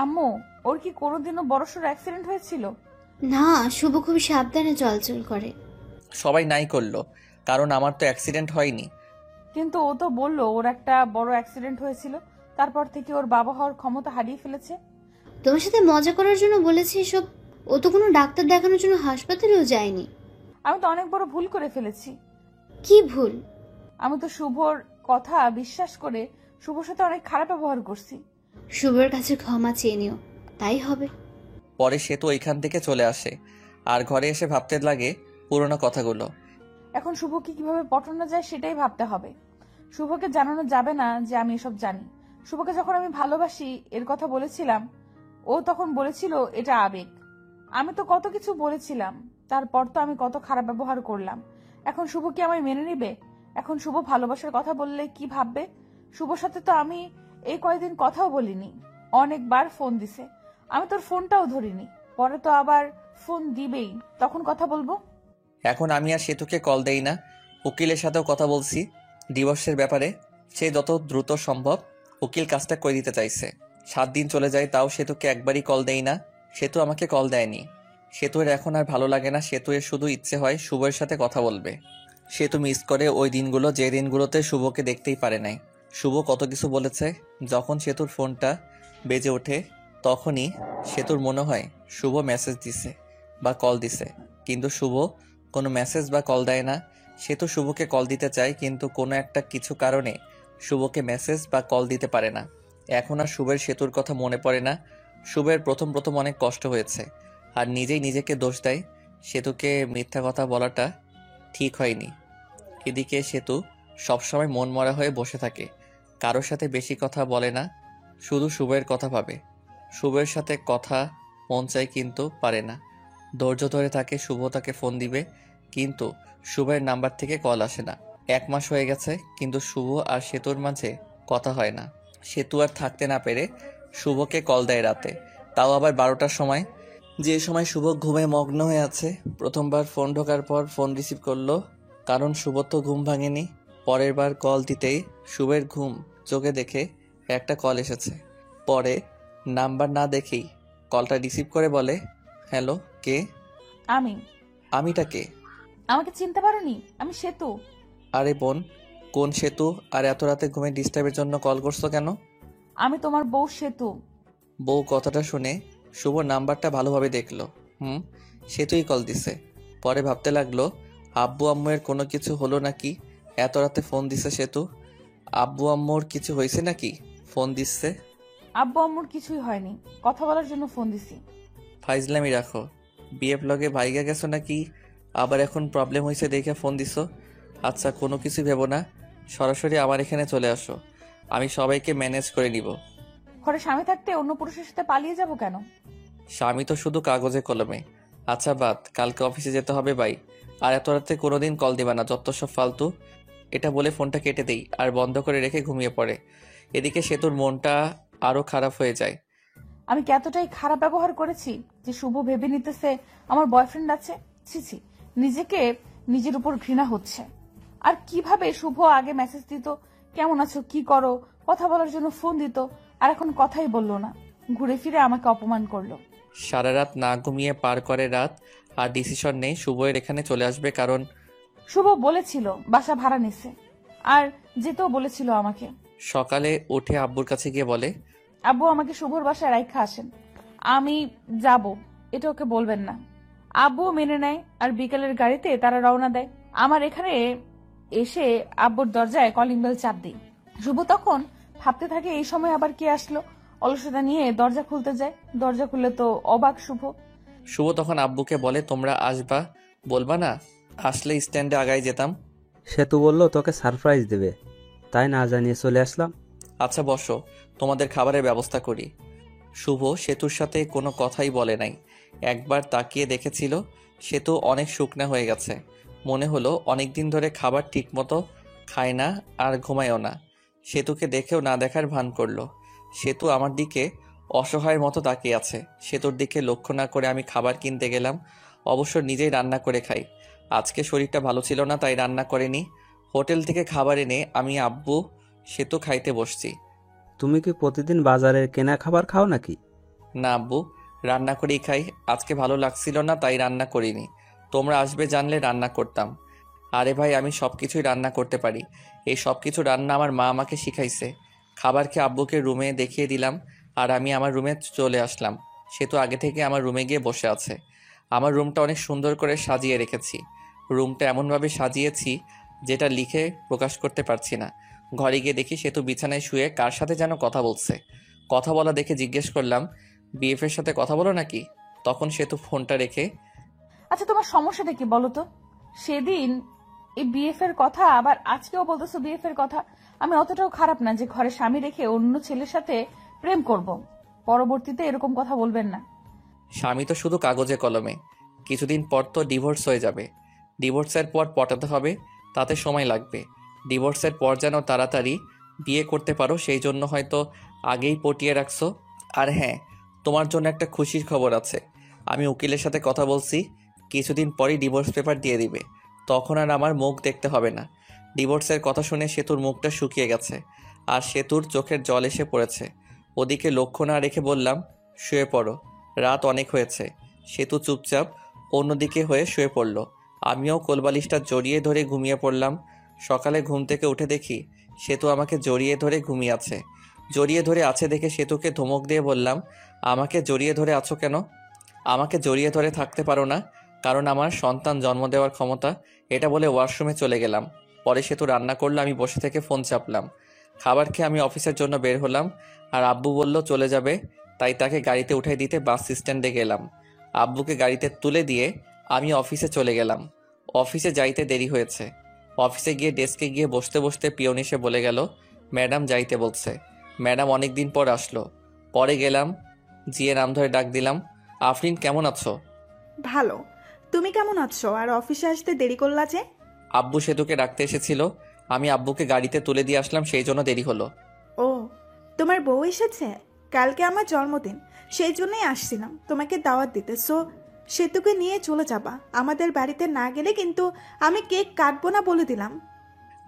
আম্মু, ওর কি কোনোদিনও বড়সড় অ্যাক্সিডেন্ট হয়েছিল? না, শুভ খুব সাবধানে চলাচল করে। সবাই নাই করলো, কারণ আমার তো অ্যাক্সিডেন্ট হয়নি। কিন্তু ও তো বললো ওর একটা বড় অ্যাক্সিডেন্ট হয়েছিল, তারপর থেকে ওর বাবা হওয়ার ক্ষমতা হারিয়ে ফেলেছে। তোমার সাথে মজা করার জন্য বলেছে এসব। ও তো কোনো ডাক্তার দেখানোর জন্য হাসপাতালেও যায়নি। আমি তো অনেক বড় ভুল করে ফেলেছি। কি ভুল? আমি তো শুভর কথা বিশ্বাস করে শুভর সাথে অনেক খারাপ ব্যবহার করছি। শুভর কাছে ক্ষমা চেয়ে নিও, তাই হবে। পরে সেতু ওইখান থেকে চলে আসে আর ঘরে এসে ভাবতে লাগে পুরোনো কথাগুলো। এখন শুভকে কিভাবে পটানো যায় সেটাই ভাবতে হবে। শুভকে জানানো যাবে না যে আমি এসব জানি। শুভকে যখন আমি ভালোবাসি এর কথা বলেছিলাম, ও তখন বলেছিল এটা আবেগ। আমি তো কত কিছু বলেছিলাম, তারপর তো আমি কত খারাপ ব্যবহার করলাম। এখন শুভ কি আমায় মেনে নিবে? এখন শুভ ভালোবাসার কথা বললে কি ভাববে? শুভর সাথে তো আমি এই কয়েকদিন কথাও বলিনি, অনেকবার ফোন দিছে, আমি তোর ফোনটাও ধরিনি। পরে তো আবার ফোন দিবেই, তখন কথা বলবো। এখন আমি আর সেতুকে কল দেই না। উকিলের সাথেও কথা বলছি ডিভোর্সের ব্যাপারে। সে যত দ্রুত সম্ভব উকিল কাজটা করে দিতে চাইছে। 7 দিন চলে যায়, তাও সেতুকে একবারই কল দেই না। সেতু আমাকে কল দেয়নি। সেতুর এখন আর ভালো লাগে না। সেতুর শুধু ইচ্ছে হয় শুভের সাথে কথা বলবে। সেতু মিস করে ওই দিনগুলো যে দিনগুলোতে শুভকে দেখতেই পারে নাই। শুভ কত কিছু বলেছে। যখন সেতুর ফোনটা বেজে ওঠে তখনই সেতুর মনে হয় শুভ মেসেজ দিছে বা কল দিছে, কিন্তু শুভ কোনো মেসেজ বা কল দেয় না। সেতু শুভকে কল দিতে চায়, কিন্তু কোনো একটা কিছু কারণে শুভকে মেসেজ বা কল দিতে পারে না। এখন আর শুভের সেতুর কথা মনে পড়ে না। শুভের প্রথম প্রথম অনেক কষ্ট হয়েছে, আর নিজেই নিজেকে দোষ দেয়। সেতুকে মিথ্যা কথা বলাটা ঠিক হয়নি। এদিকে সেতু সবসময় মন মরা হয়ে বসে থাকে, কারোর সাথে বেশি কথা বলে না, শুধু শুভের কথা ভাবে। শুভের সাথে কথা মন চায় কিন্তু পারে না। ধৈর্য ধরে থাকে শুভ তাকে ফোন দিবে, কিন্তু শুভের নাম্বার থেকে কল আসে না। 1 মাস হয়ে গেছে, কিন্তু শুভ আর সেতুর মাঝে কথা হয় না। সেতু আর থাকতে না পেরে শুভকে কল দেয় রাতে, তাও আবার 12টার সময়, যে সময় শুভ ঘুমে মগ্ন হয়ে আছে। প্রথমবার ফোন ঢোকার পর ফোন রিসিভ করলো, কারণ শুভ তো ঘুম ভাঙেনি। পরের বার কল দিতেই শুভের ঘুম চোখে দেখে একটা কল এসেছে। পরে নাম্বার না দেখেই কলটা রিসিভ করে বলে, হ্যালো, কে? আমি। আমিটা কে? আমাকে চিনতে পারোনি? আমি সেতু। আরে বোন, কোন সেতু? আর এত রাতে ঘুমে ডিস্টার্বের জন্য কল করছো কেন? আমি তোমার বউ সেতু। বউ কথাটা শুনে শুভ নাম্বারটা ভালোভাবে দেখলো। সেতুই কল দিছে। পরে ভাবতে লাগলো, আব্বু আম্মুর কোনো কিছু হলো নাকি? এত রাতে ফোন দিছে সেতু। আব্বু আম্মুর কিছু হয়েছে নাকি ফোন দিচ্ছে? আব্বু আম্মুর কিছুই হয়নি, কথা বলার জন্য ফোন দিছি। ফাইজলামি রাখো। বিএফ লগে ভাইগা গেছো নাকি? আবার এখন প্রবলেম হয়েছে দেখে ফোন দিছো? আচ্ছা, কোনো কিছু ভেবো না, সরাসরি আমার এখানে চলে আসো, আমি সবাইকে ম্যানেজ করে নিব। ঘরে স্বামী থাকতে অন্য পুরুষের সাথে পালিয়ে যাব কেন? স্বামী তো শুধু কাগজে কলমে। আচ্ছা বাদ, কালকে অফিসে যেতে হবে ভাই। আর এত রাতে কোনোদিন কল দিবা না, যত সব ফালতু। এটা বলে ফোনটা কেটে দেই আর বন্ধ করে রেখে ঘুমিয়ে পড়ে। এদিকে সেতুর মনটা আরো খারাপ হয়ে যায়। আমি কি এতটাই খারাপ ব্যবহার করেছি যে শুভ ভেবে নিতেছে আমার বয়ফ্রেন্ড আছে? ছিছি, নিজেকে নিজের উপর ঘৃণা হচ্ছে। আর কিভাবে শুভ আগে মেসেজ দিত, কেমন আছো, কি করো, কথা বলার জন্য ফোন দিত, আর এখন কথাই বললো না, ঘুরে ফিরে আমাকে অপমান করলো। সারা রাত না ঘুমিয়ে পার করে রাত, আর ডিসিশন নেই শুভয়ের এখানে চলে আসবে, কারণ শুভ বলেছিল বাসা ভাড়া নিছে, আর যেতেও বলেছিল আমাকে। সকালে উঠে আব্বুর কাছে গিয়ে বলে, আব্বু আমাকে শুভর বাসায় রাইখা আসেন, আমি যাব, এটা ওকে বলবেন না। আব্বুও মেনে নেয়, আর বিকেলের গাড়িতে তারা রওনা দেয়। আমার এখানে এসে আব্বুর দরজায় কলিং বেল চাপ দিই। শুভ তখন ভাবতে থাকে এই সময় আবার কে আসলো। অলসতা নিয়ে দরজা খুলতে যায়, দরজা খুললে তো অবাক শুভ। শুভ তখন আব্বুকে বলে, তোমরা আসবা, বলবা না? আসলে স্ট্যান্ডে আগায় যেতাম। সেতু বলল তোকে সারপ্রাইজ দেবে, তাই না জানিয়ে চলে আসলাম। আচ্ছা বসো, তোমাদের খাবারের ব্যবস্থা করি। শুভ সেতুর সাথে কোনো কথাই বলে নাই। একবার তাকিয়ে দেখেছিল সেতু অনেক শুকনা হয়ে গেছে। মনে হলো অনেকদিন ধরে খাবার ঠিকমতো খায় না আর ঘুমায়ও না। সেতুকে দেখেও না দেখার ভান করলো। সেতু আমার দিকে অসহায়ের মতো তাকিয়ে আছে। সেতুর দিকে লক্ষ্য না করে আমি খাবার কিনতে গেলাম। অবশ্য নিজেই রান্না করে খাই। আজকে শরীরটা ভালো ছিল না, তাই রান্না করিনি। হোটেল থেকে খাবার এনে আমি আব্বু সেতু খাইতে বসছি। তুমি কি প্রতিদিন বাজারের কেনা খাবার খাও নাকি? না আব্বু, রান্না করেই খাই। আজকে ভালো লাগছিল না, তাই রান্না করিনি। তোমরা আসবে জানলে রান্না করতাম। আরে ভাই, আমি সব কিছুই রান্না করতে পারি। এই সব কিছু রান্না আমার মা আমাকে শিখাইছে। খাবার খেয়ে আব্বুকে রুমে দেখিয়ে দিলাম, আর আমি আমার রুমে চলে আসলাম। সে তো আগে থেকে আমার রুমে গিয়ে বসে আছে। আমার রুমটা অনেক সুন্দর করে সাজিয়ে রেখেছি। রুমটা এমনভাবে সাজিয়েছি যেটা লিখে প্রকাশ করতে পারছি না। ঘরে গিয়ে দেখি সেতু বিছানায় শুয়ে কার সাথে যেন কথা বলছে। কথা বলা দেখে জিজ্ঞেস করলাম, বিএফ এর সাথে কথা বলো নাকি? তখন সেতু ফোনটা রেখে, আচ্ছা তোমার সমস্যাটা কি বলো তো? সেদিন এই বিএফ এর কথা আবার আজকেও বলতেছো বিএফ এর কথা। আমি অতটাও খারাপ না যে ঘরে স্বামী রেখে অন্য ছেলের সাথে প্রেম করব। পরবর্তীতে এরকম কথা বলবেন না। স্বামী তো শুধু কাগজে কলমে, কিছুদিন পর তো ডিভোর্স হয়ে যাবে। ডিভোর্সের পর পটাতে হবে, তাতে সময় লাগবে। ডিভোর্সের পর যেন তাড়াতাড়ি বিয়ে করতে পারো সেই জন্য হয়তো আগেই পটিয়ে রাখছো। আর হ্যাঁ, তোমার জন্য একটা খুশির খবর আছে। আমি উকিলের সাথে কথা বলছি, কিছুদিন পরই ডিভোর্স পেপার দিয়ে দিবে। তখন আর আমার মুখ দেখতে হবে না। ডিভোর্সের কথা শুনে সেতুর মুখটা শুকিয়ে গেছে, আর সেতুর চোখের জল এসে পড়েছে। ওদিকে লক্ষ্য না রেখে বললাম, শুয়ে পড়ো, রাত অনেক হয়েছে। সেতু চুপচাপ অন্যদিকে হয়ে শুয়ে পড়ল। আমিও কোলবালিশটা জড়িয়ে ধরে ঘুমিয়ে পড়লাম। সকালে ঘুম থেকে উঠে দেখি সেতু আমাকে জড়িয়ে ধরে ঘুমিয়ে আছে। জড়িয়ে ধরে আছে দেখে সেতুকে ধমক দিয়ে বললাম, আমাকে জড়িয়ে ধরে আছো কেন? আমাকে জড়িয়ে ধরে থাকতে পারো না, কারণ আমার সন্তান জন্ম দেওয়ার ক্ষমতা। এটা বলে ওয়াশরুমে চলে গেলাম। পরে সেতু রান্না করলো, আমি বসে থেকে ফোন চাপলাম। খাবার খেয়ে আমি অফিসের জন্য বের হলাম, আর আব্বু বলল চলে যাবে, তাই তাকে গাড়িতে উঠাই দিতে বাস স্ট্যান্ডে গেলাম। আব্বুকে গাড়িতে তুলে দিয়ে আমি অফিসে চলে গেলাম। অফিসে যাইতে দেরি হয়েছে। অফিসে গিয়ে ডেস্কে গিয়ে বসতে বসতে পিয়ন এসে বলে গেল, ম্যাডাম যাইতে বলছে। ম্যাডাম অনেক দিন পর আসলো। পরে গেলাম, জিয়ে নাম ধরে ডাক দিলাম, আফরিন কেমন আছো? ভালো। তুমি কেমন আছো? আর অফিসে আসতে দেরি করলা যে? আব্বু সেতুকে ডাকতে এসেছিল, আমি আব্বুকে গাড়িতে তুলে দিয়ে আসলাম, সেই জন্য দেরি হলো। ও, তোমার বউ এসেছে? কালকে আমার জন্মদিন, সেই জন্যই আসছিলাম তোমাকে দাওয়াত দিতে। সো সেতুকে নিয়ে চলে যাবা। আমাদের বাড়িতে না গেলে কিন্তু আমি কেক কাটবো না বলে দিলাম।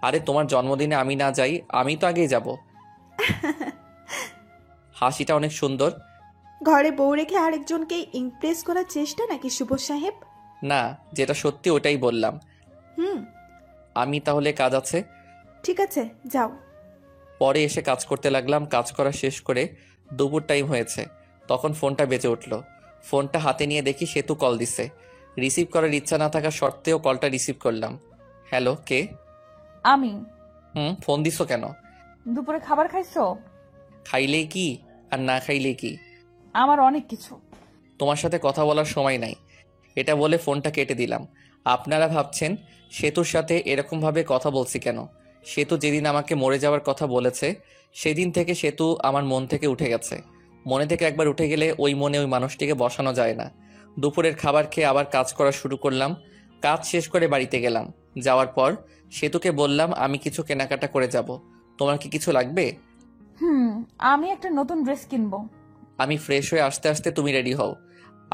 আরে তোমার জন্মদিনে আমি না যাই, আমি তো আগেই যাব। হাসিটা অনেক সুন্দর। ঘরে বউ রেখে আরেকজনকে ইমপ্রেস করার চেষ্টা নাকি শুভ সাহেব? না, যেটা সত্যি ওটাই বললাম। হুম, আমি তাহলে কাজ আছে। ঠিক আছে, যাও। পরে এসে কাজ করতে লাগলাম। কাজ করা শেষ করে দুপুর টাইম হয়েছে, তখন ফোনটা বেজে উঠল। ফোনটা হাতে নিয়ে দেখি সেতু কল দিছে। রিসিভ করার ইচ্ছা না থাকা সত্ত্বেও কলটা রিসিভ করলাম। হ্যালো, কে? আমি। ফোন দিছো কেন? দুপুরে খাবার খাইছো? খাইলেই কি আর না খাইলেই কি? আমার অনেক কিছু। তোমার সাথে কথা বলার সময় নাই। এটা বলে ফোনটা কেটে দিলাম। আপনারা ভাবছেন সেতুর সাথে এরকমভাবে কথা বলছি কেন? সেতু যেদিন আমাকে মরে যাওয়ার কথা বলেছে, সেদিন থেকে সেতু আমার মন থেকে উঠে গেছে। মনে থেকে একবার উঠে গেলে ওই মনে ওই মানুষটিকে বসানো যায় না। দুপুরের খাবার খেয়ে আবার কাজ করা শুরু করলাম। কাজ শেষ করে বাড়িতে গেলাম। যাওয়ার পর সেতুকে বললাম, আমি কিছু কেনাকাটা করে যাব, তোমার কি কিছু লাগবে? আমি একটা নতুন ড্রেস কিনবো। আমি ফ্রেশ হয়ে আসতে আসতে তুমি রেডি হও।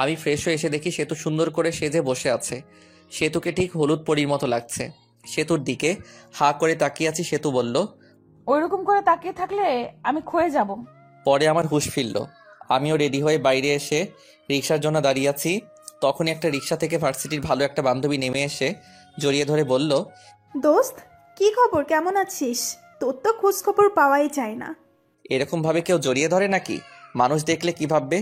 আমি ফ্রেশ হয়ে এসে দেখি সেতু সুন্দর করে সেজে বসে আছে। সেতুকে ঠিক হলুদ পরীর মতো লাগছে। সেতুর দিকে হা করে তাকিয়ে আছি। সেতু বলল, ওইরকম করে তাকিয়ে থাকলে আমি ক্ষয়ে যাব। পরে আমার হুঁশ ফিরল। আমিও রেডি হয়ে বাইরে এসে রিক্সার জন্য দাঁড়িয়ে আছি। তখনই একটা রিক্সা থেকে ভার্সিটির ভালো একটা বান্ধবী নেমে এসে জড়িয়ে ধরে বলল, দোস্ত, কি খবর? কেমন আছিস? তোর তো খোঁজ খবর পাওয়াই যায় না। এরকমভাবে কেউ জড়িয়ে ধরে নাকি? মানুষ দেখলে কি ভাববে?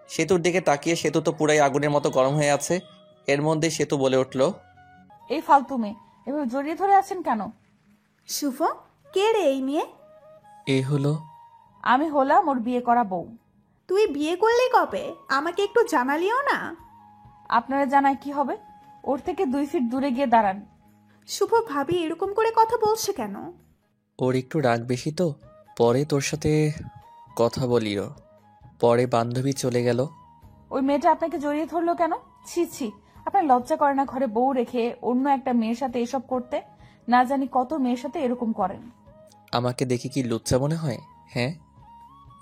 সেতুর দিকে তাকিয়ে সেতু তো পুরাই আগুনের মতো গরম হয়ে আছে। এর মধ্যে সেতু বলে উঠল, এই ফালতু মেয়ে, এভাবে জড়িয়ে ধরে আছেন কেন? শুভ, কে রে এই মেয়ে? এ হলো। আমি হলাম ওর বিয়ে করা বউ। তুই বিয়ে করলি কবে? আমাকে একটু জানালিও না। আপনারা জানায় কি হবে? ওর থেকে 2 ফিট দূরে গিয়ে দাঁড়ান। শুভ ভাবি এরকম করে কথা বলছে কেন? ওর একটু রাগ বেশি তো, পরে তোর সাথে কথা বলিও। পরে বান্ধবী চলে গেল। ওই মেয়েটা আপনাকে জড়িয়ে ধরলো কেন? ছি ছি, আপনার লজ্জা করে না ঘরে বউ রেখে অন্য একটা মেয়ের সাথে এসব করতে? না জানি কত মেয়ের সাথে এরকম করেন। আমাকে দেখে কি লুচ্চা মনে হয়? হ্যাঁ,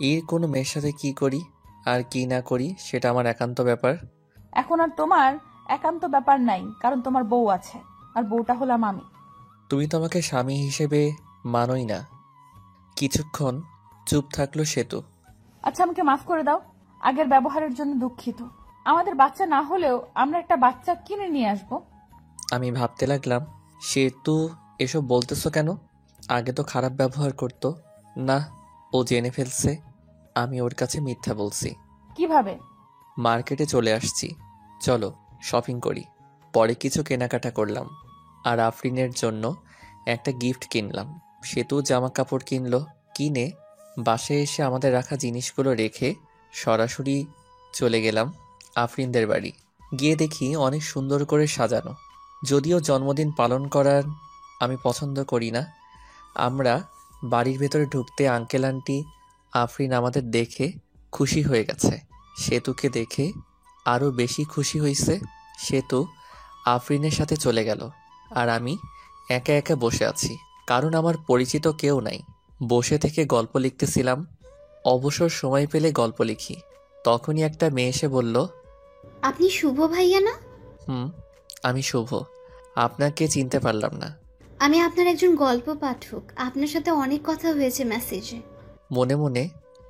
এর কোনো মেয়ের সাথে কি করি আর কি না করি সেটা আমার একান্ত ব্যাপার। এখন আর তোমার একান্ত ব্যাপার নাই, কারণ তোমার বউ আছে, আর বউটা হলাম আমি। তুমি তো আমাকে স্বামী হিসেবে মানোই না। কিছুক্ষণ চুপ থাকলো সেতু। আচ্ছা, আমাকে মাফ করে দাও, আগের ব্যবহারের জন্য দুঃখিত। আমাদের বাচ্চা না হলেও আমরা একটা বাচ্চা কিনে নিয়ে আসবো। আমি ভাবতে লাগলাম, সেতু এসব বলতেছো কেন? আগে তো খারাপ ব্যবহার করতো না। ও জেনে ফেলছে আমি ওর কাছে মিথ্যা বলছি। কিভাবে? মার্কেটে চলে আসছি, চলো শপিং করি। পরে কিছু কেনাকাটা করলাম, আর আফরিনের জন্য একটা গিফট কিনলাম। সেতু জামা কাপড় কিনলো। কিনে বাসায় এসে আমাদের রাখা জিনিসগুলো রেখে সরাসরি চলে গেলাম আফরিনদের বাড়ি। গিয়ে দেখি অনেক সুন্দর করে সাজানো। যদিও জন্মদিন পালন করার আমি পছন্দ করি না। আমরা বাড়ির ভেতরে ঢুকতে আঙ্কেল আন্টি আফরিন আমাদের দেখে খুশি হয়ে গেছে। সেতুকে দেখে আরও বেশি খুশি হয়েছে। সেতু আফরিনের সাথে চলে গেল আর আমি একা একা বসে আছি, কারণ আমার পরিচিত কেউ নাই। বসে থেকে গল্প লিখতেছিলাম। অবসর সময় পেলে গল্প লিখি। তখনই একটা মেয়ে এসে বলল, আপনি শুভ ভাইয়া না? হুম, আমি শুভ। আপনাকে চিনতে পারলাম না। আমি আপনার একজন গল্প পাঠক, আপনার সাথে অনেক কথা হয়েছে মেসেজে। মনে মনে,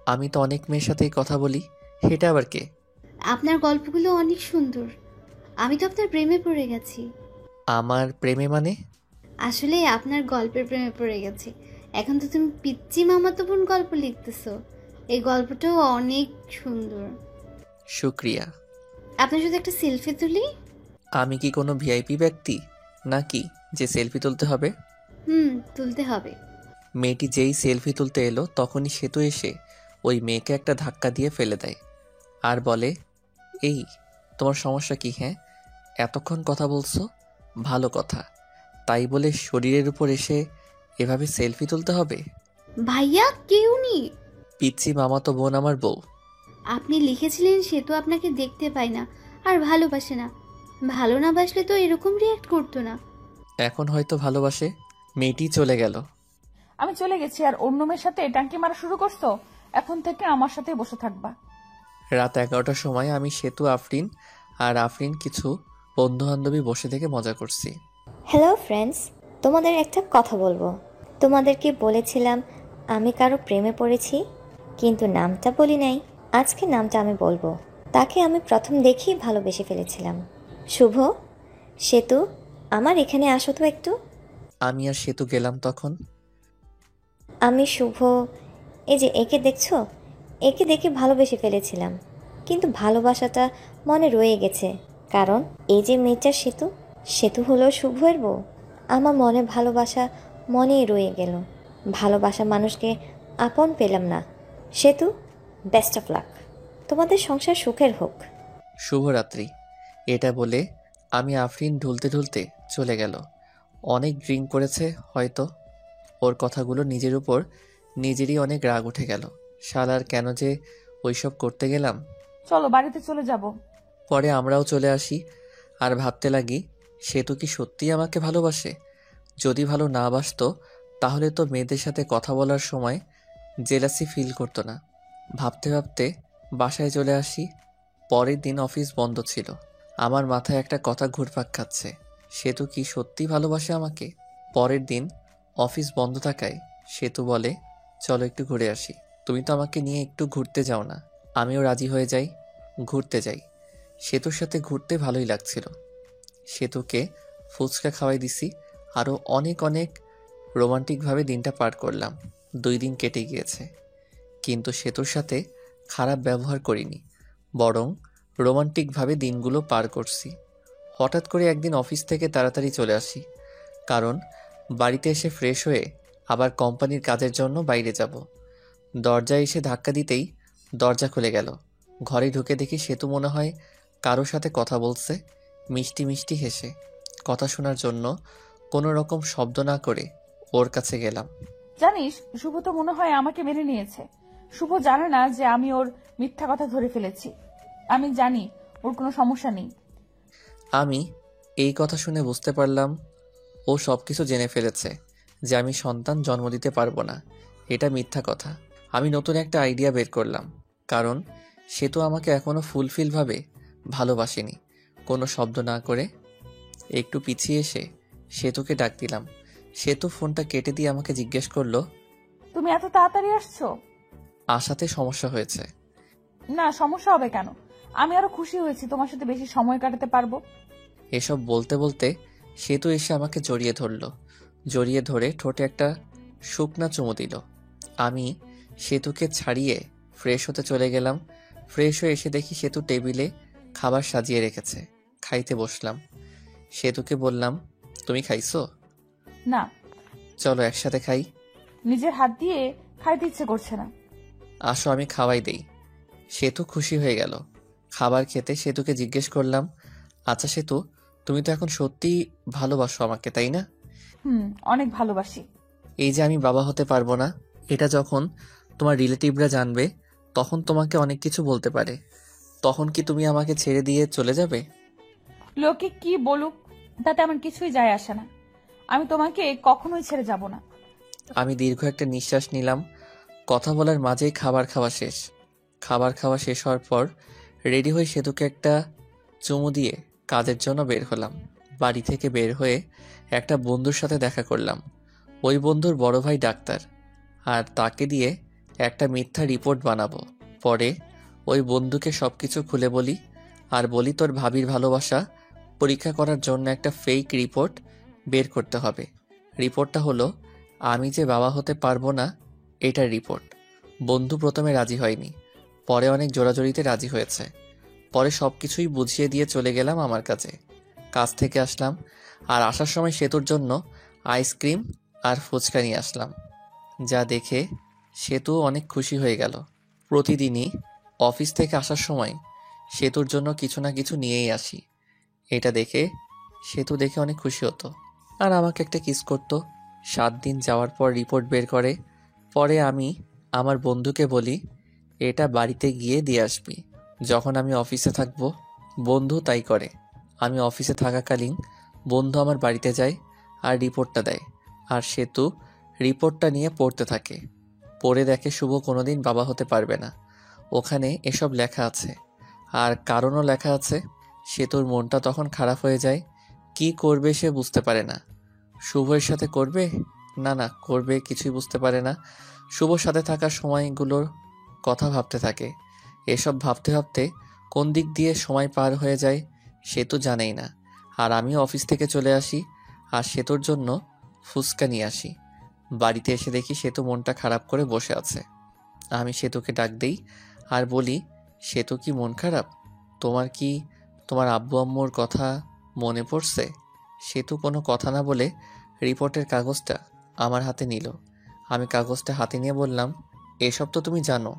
আমি তো অনেক মেয়ের সাথেই কথা বলি, সেটা আবার কে? আপনার গল্পগুলো অনেক সুন্দর, আমি তো আপনার প্রেমে পড়ে গেছি। আমার প্রেমে মানে? আসলে আপনার গল্পের প্রেমে পড়ে গেছি। এখন তো তুমি পিচ্চি মামাতো বোন গল্প লিখতেছো, এই গল্পটাও অনেক সুন্দর। শুক্রিয়া। আপনার সাথে একটা সেলফি তুলি? আমি কি কোনো ভিআইপি ব্যক্তি নাকি যে সেলফি তুলতে হবে? তুলতে হবে। মেয়েটি যেই সেলফি তুলতে এলো তখনই সেতু এসে ওই মেয়েকে একটা ধাক্কা দিয়ে ফেলে দেয় আর বলে, এই তোমার সমস্যা কি? হ্যাঁ, এতক্ষণ কথা বলছো, ভালো কথা, তাই বলে শরীরের উপর এসে এভাবে সেলফি তুলতে হবে? ভাইয়া কেউ নেই। পিচ্ছি মামাতো বোন আমার বউ। আপনি লিখেছিলেন সে তো আপনাকে দেখতে পায় না আর ভালোবাসে না। ভালো না বাসলে তো এরকম রিয়াক্ট করতো না। এখন হয়তো ভালোবাসে। মেয়েটি চলে গেল। আমি চলে গেছি আর অন্য মেয়ের সাথে টাঙ্কি মারা শুরু করছো। এখন থেকে আমার সাথে বসে থাকবা। রাত 11টার সময় আমি সেতু, আফরিন আর আফরিন কিছু বন্ধু বান্ধবী বসে থেকে মজা করছি। হ্যালো ফ্রেন্ডস, তোমাদের একটা কথা বলবো। তোমাদেরকে বলেছিলাম আমি কারো প্রেমে পড়েছি, কিন্তু নামটা বলি নাই। আজকে নামটা আমি বলবো। তাকে আমি প্রথম দেখেই ভালোবেসে ফেলেছিলাম। শুভ, সেতু, আমার এখানে আসো তো একটু। আমি আর সেতু গেলাম তখন। আমি শুভ, এই যে একে দেখছো, একে দেখে ভালোবেসে ফেলেছিলাম, কিন্তু ভালোবাসাটা মনে রয়ে গেছে। কারণ এই যে মেয়েটা সেতু, সেতু হলো শুভের বউ। আমার মনে ভালোবাসা মনেই রয়ে গেল। ভালোবাসা মানুষকে আপন পেলাম না। সেতু, বেস্ট অফ লাক, তোমাদের সংসার সুখের হোক। শুভরাত্রি। এটা বলে আমি আফরিন ঢুলতে ঢুলতে চলে গেল। অনেক ড্রিঙ্ক করেছে হয়তো। ওর কথাগুলো নিজের উপর নিজেরই অনেক রাগ উঠে গেল। শালার কেন যে ওইসব করতে গেলাম। চলো বাড়িতে চলে যাব। পরে আমরাও চলে আসি আর ভাবতে লাগি, সেতু কি সত্যিই আমাকে ভালোবাসে? যদি ভালো না বাসতো তাহলে তো মেয়েদের সাথে কথা বলার সময় জেলাসি ফিল করতো না। ভাবতে ভাবতে বাসায় চলে আসি। পরের দিন অফিস বন্ধ ছিল। আমার মাথায় একটা কথা ঘুরপাক খাচ্ছে, সেতু কি সত্যি ভালোবাসে আমাকে? পরের দিন অফিস বন্ধ থাকায় সেতু বলে, চলো একটু ঘুরে আসি। তুমি তো আমাকে নিয়ে একটু ঘুরতে যাও না? আমিও রাজি হয়ে যাই, ঘুরতে যাই। সেতুর সাথে ঘুরতে ভালোই লাগছিল। সেতুকে ফুচকা খাওয়াই দিছি। আরও অনেক অনেক রোমান্টিকভাবে দিনটা পার করলাম। 2 দিন কেটে গিয়েছে, কিন্তু সেতুর সাথে খারাপ ব্যবহার করিনি, বরং রোমান্টিকভাবে দিনগুলো পার করছি। হঠাৎ করে একদিন অফিস থেকে তাড়াতাড়ি চলে আসি, কারণ বাড়িতে এসে ফ্রেশ হয়ে আবার কোম্পানির কাজের জন্য বাইরে যাব। দরজায় এসে ধাক্কা দিতেই দরজা খুলে গেল। ঘরে ঢুকে দেখি সেতু মনে হয় কারোর সাথে কথা বলছে, মিষ্টি মিষ্টি হেসে। কথা শোনার জন্য কোনো রকম শব্দ না করে ওর কাছে গেলাম। জানিস, শুভ তো মনে হয় আমাকে মেনে নিয়েছে। শুভ জানে না যে আমি ওর মিথ্যা কথা ধরে ফেলেছি। আমি জানি ওর কোনো সমস্যা নেই। আমি এই কথা শুনে বুঝতে পারলাম ও সবকিছু জেনে ফেলেছে যে আমি সন্তান জন্ম দিতে পারবো না। এটা মিথ্যা কথা। আমি নতুন একটা আইডিয়া বের করলাম, কারণ সে তো আমাকে এখনো ফুলফিলভাবে ভালোবাসেনি। কোনো শব্দ না করে একটু পিছিয়ে এসে সেতুকে ডাক দিলাম। সেতু ফোনটা কেটে দিয়ে আমাকে জিজ্ঞেস করলো, তুমি এত তাড়াতাড়ি আসছো? আসাতে সমস্যা হয়েছে? না, সমস্যা হবে কেন? আমি আরো খুশি হয়েছি তোমার সাথে বেশি সময় কাটাতে পারবো। এসব বলতে বলতে সেতু এসে আমাকে জড়িয়ে ধরলো। জড়িয়ে ধরে ঠোঁটে একটা শুকনা চুমু দিল। আমি সেতুকে ছাড়িয়ে ফ্রেশ হতে চলে গেলাম। ফ্রেশ হয়ে এসে দেখি সেতু টেবিলে খাবার সাজিয়ে রেখেছে। খাইতে বসলাম। সেতুকে বললাম, তুমি খাইছো? না। চলো একসাথে খাই। নিজের হাত দিয়ে খাইতে ইচ্ছে করছে না। আসো আমি খাওয়াই দেই। সেতু খুশি হয়ে গেল। খাবার খেতে সেতুকে জিজ্ঞেস করলাম, আচ্ছা সেতু, তুমি তো এখন সত্যি ভালোবাসো আমাকে, তাই না? অনেক ভালোবাসি। এই যে আমি বাবা হতে পারবো না, এটা যখন তোমার রিলেটিভরা জানবে, তখন তোমাকে অনেক কিছু বলতে পারে। তখন কি তুমি আমাকে ছেড়ে দিয়ে চলে যাবে? লোকে কি বলুক তাতে আমার কিছুই যায় আসে না। আমি তোমাকে কখনোই ছেড়ে যাব না। আমি দীর্ঘ একটা নিঃশ্বাস নিলাম। কথা বলার মাঝেই খাবার খাওয়া শেষ। খাবার খাওয়া শেষ হওয়ার পর রেডি হয়ে সেতুকে একটা চুমু দিয়ে কাজের জন্য বের হলাম। বাড়ি থেকে বের হয়ে একটা বন্ধুর সাথে দেখা করলাম। ওই বন্ধুর বড় ভাই ডাক্তার, আর তাকে দিয়ে একটা মিথ্যা রিপোর্ট বানাবো। পরে ওই বন্ধুকে সবকিছু খুলে বলি, আর বলি তোর ভাবির ভালোবাসা পরীক্ষা করার জন্য একটা ফেক রিপোর্ট বের করতে হবে। রিপোর্টটা হলো আমি যে বাবা হতে পারবো না, এটার রিপোর্ট। বন্ধু প্রথমে রাজি হয়নি, পরে অনেক জোরাজোরিতে রাজি হয়েছে। পরে সবকিছুই বুঝিয়ে দিয়ে চলে গেলাম আমার কাছে। কাজ থেকে আসলাম, আর আসার সময় সেতুর জন্য আইসক্রিম আর ফুচকা নিয়ে আসলাম, যা দেখে সেতু অনেক খুশি হয়ে গেল। প্রতিদিনই অফিস থেকে আসার সময় সেতুর জন্য কিছু না কিছু নিয়েই আসি। এটা দেখে সেতু দেখে অনেক খুশি হতো, আর আমাকে একটা কিস করতো। 7 দিন যাওয়ার পর রিপোর্ট বের করে। পরে আমি আমার বন্ধুকে বলি, এটা বাড়িতে গিয়ে দিয়ে আসবি যখন আমি অফিসে থাকবো। বন্ধু তাই করে। আমি অফিসে থাকাকালীন বন্ধু আমার বাড়িতে যায় আর রিপোর্টটা দেয়, আর সেতু রিপোর্টটা নিয়ে পড়তে থাকে। পড়ে দেখে শুভ কোনোদিন বাবা হতে পারবে না। ওখানে এসব লেখা আছে, আর কারণও লেখা আছে। সেতুর মনটা তখন খারাপ হয়ে যায়। কি করবে সে বুঝতে পারে না। শুভর সাথে করবে না করবে কিছুই বুঝতে পারে না। শুভর সাথে থাকার সময়গুলোর কথা ভাবতে থাকে। এসব ভাবতে ভাবতে কোন দিক দিয়ে সময় পার হয়ে যায় সে তো জানেই না। আর আমিও অফিস থেকে চলে আসি, আর সেতুর জন্য ফুচকা নিয়ে আসি। বাড়িতে এসে দেখি সেতু মনটা খারাপ করে বসে আছে। আমি সেতুকে ডাক দেই আর বলি, সেতু কি মন খারাপ? তোমার কি তোমার আব্বু আম্মুর কথা মনে পড়ছে? সেতু কোনো কথা না বলে রিপোর্টের কাগজটা আমার হাতে নিল। আমি কাগজটা হাতে নিয়ে বললাম, এসব তো তুমি জানো।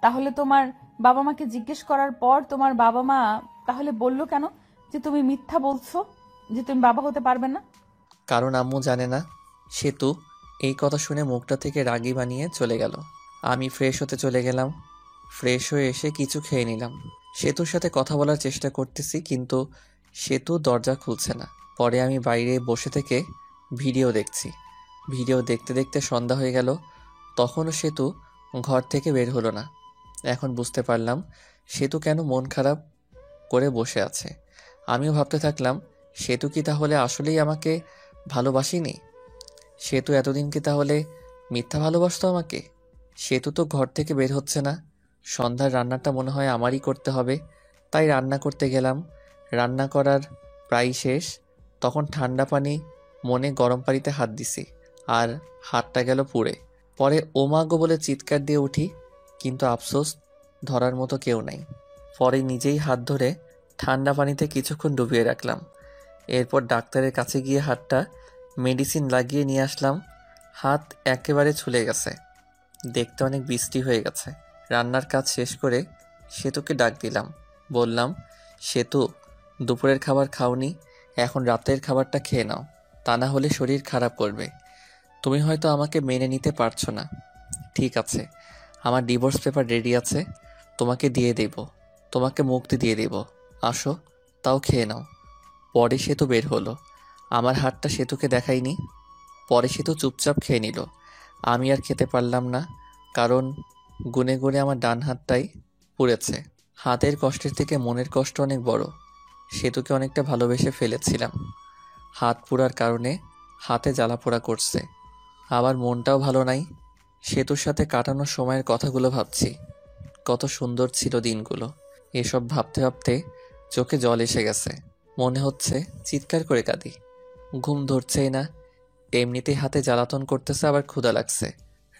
তাহলে তোমার বাবা মাকে জিজ্ঞেস করার পর তোমার বাবা মা তাহলে বললো কেন যে তুমি মিথ্যা বলছো, যে তুমি বাবা হতে পারবে না? কারণ আম্মু জানে না। সেতু এই কথা শুনে মুখটা থেকে রাগী বানিয়ে চলে গেল। আমি ফ্রেশ হতে চলে গেলাম। ফ্রেশ হয়ে এসে কিছু খেয়ে নিলাম। সেতুর সাথে কথা বলার চেষ্টা করতেছি, কিন্তু সেতু দরজা খুলছে না। পরে আমি বাইরে বসে থেকে ভিডিও দেখছি। ভিডিও দেখতে দেখতে সন্ধ্যা হয়ে গেল, তখনও সেতু ঘর থেকে বের হলো না। এখন বুঝতে পারলাম সেতু কেন মন খারাপ করে বসে আছে। আমিও ভাবতে থাকলাম, সেতু কি তাহলে আসলেই আমাকে ভালোবাসেনি? সেতু এতদিন কি তাহলে মিথ্যা ভালোবাসতো আমাকে? সেতু তো ঘর থেকে বের হচ্ছে না। সন্ধ্যার রান্নাটা মনে হয় আমারই করতে হবে, তাই রান্না করতে গেলাম। রান্না করার প্রায় শেষ, তখন ঠান্ডা পানি মনে গরম পানিতে হাত দিছি, আর হাতটা গেল পুড়ে। পরে ওমাগো বলে চিৎকার দিয়ে উঠি, কিন্তু আফসোস ধরার মতো কেউ নাই। পরে নিজেই হাত ধরে ঠান্ডা পানিতে কিছুক্ষণ ডুবিয়ে রাখলাম। এরপর ডাক্তারের কাছে গিয়ে হাতটা মেডিসিন লাগিয়ে নিয়ে আসলাম। হাত একেবারে ছুলে গেছে, দেখতে অনেক বৃষ্টি হয়ে গেছে। রান্নার কাজ শেষ করে সেতুকে ডাক দিলাম। বললাম, সেতু, দুপুরের খাবার খাওনি, এখন রাতের খাবারটা খেয়ে নাও, তা না হলে শরীর খারাপ করবে। তুমি হয়তো আমাকে মেনে নিতে পারছো না। ঠিক আছে, আমার ডিভোর্স পেপার রেডি আছে, তোমাকে দিয়ে দেব, তোমাকে মুক্তি দিয়ে দেব। আসো, তাও খেয়ে নাও। পরে সেতু বের হলো। আমার হাতটা সেতুকে দেখাইনি। পরে সেতু চুপচাপ খেয়ে নিল। আমি আর খেতে পারলাম না, কারণ গুনে গুনে আমার ডান হাতটাই পুড়েছে। হাতের কষ্টের থেকে মনের কষ্ট অনেক বড়। সেতুকে অনেকটা ভালোবেসে ফেলেছিলাম। হাত পোড়ার কারণে হাতে জ্বালা পোড়া করছে, আবার মনটাও ভালো নাই। সেতুর সাথে কাটানো সময়ের কথাগুলো ভাবছি, কত সুন্দর ছিল দিনগুলো। এসব ভাবতে ভাবতে চোখে জল এসে গেছে, মনে হচ্ছে চিৎকার করে কাঁদি। ঘুম ধরছেই না, এমনিতেই হাতে জ্বালাতন করতেছে, আবার ক্ষুধা লাগছে।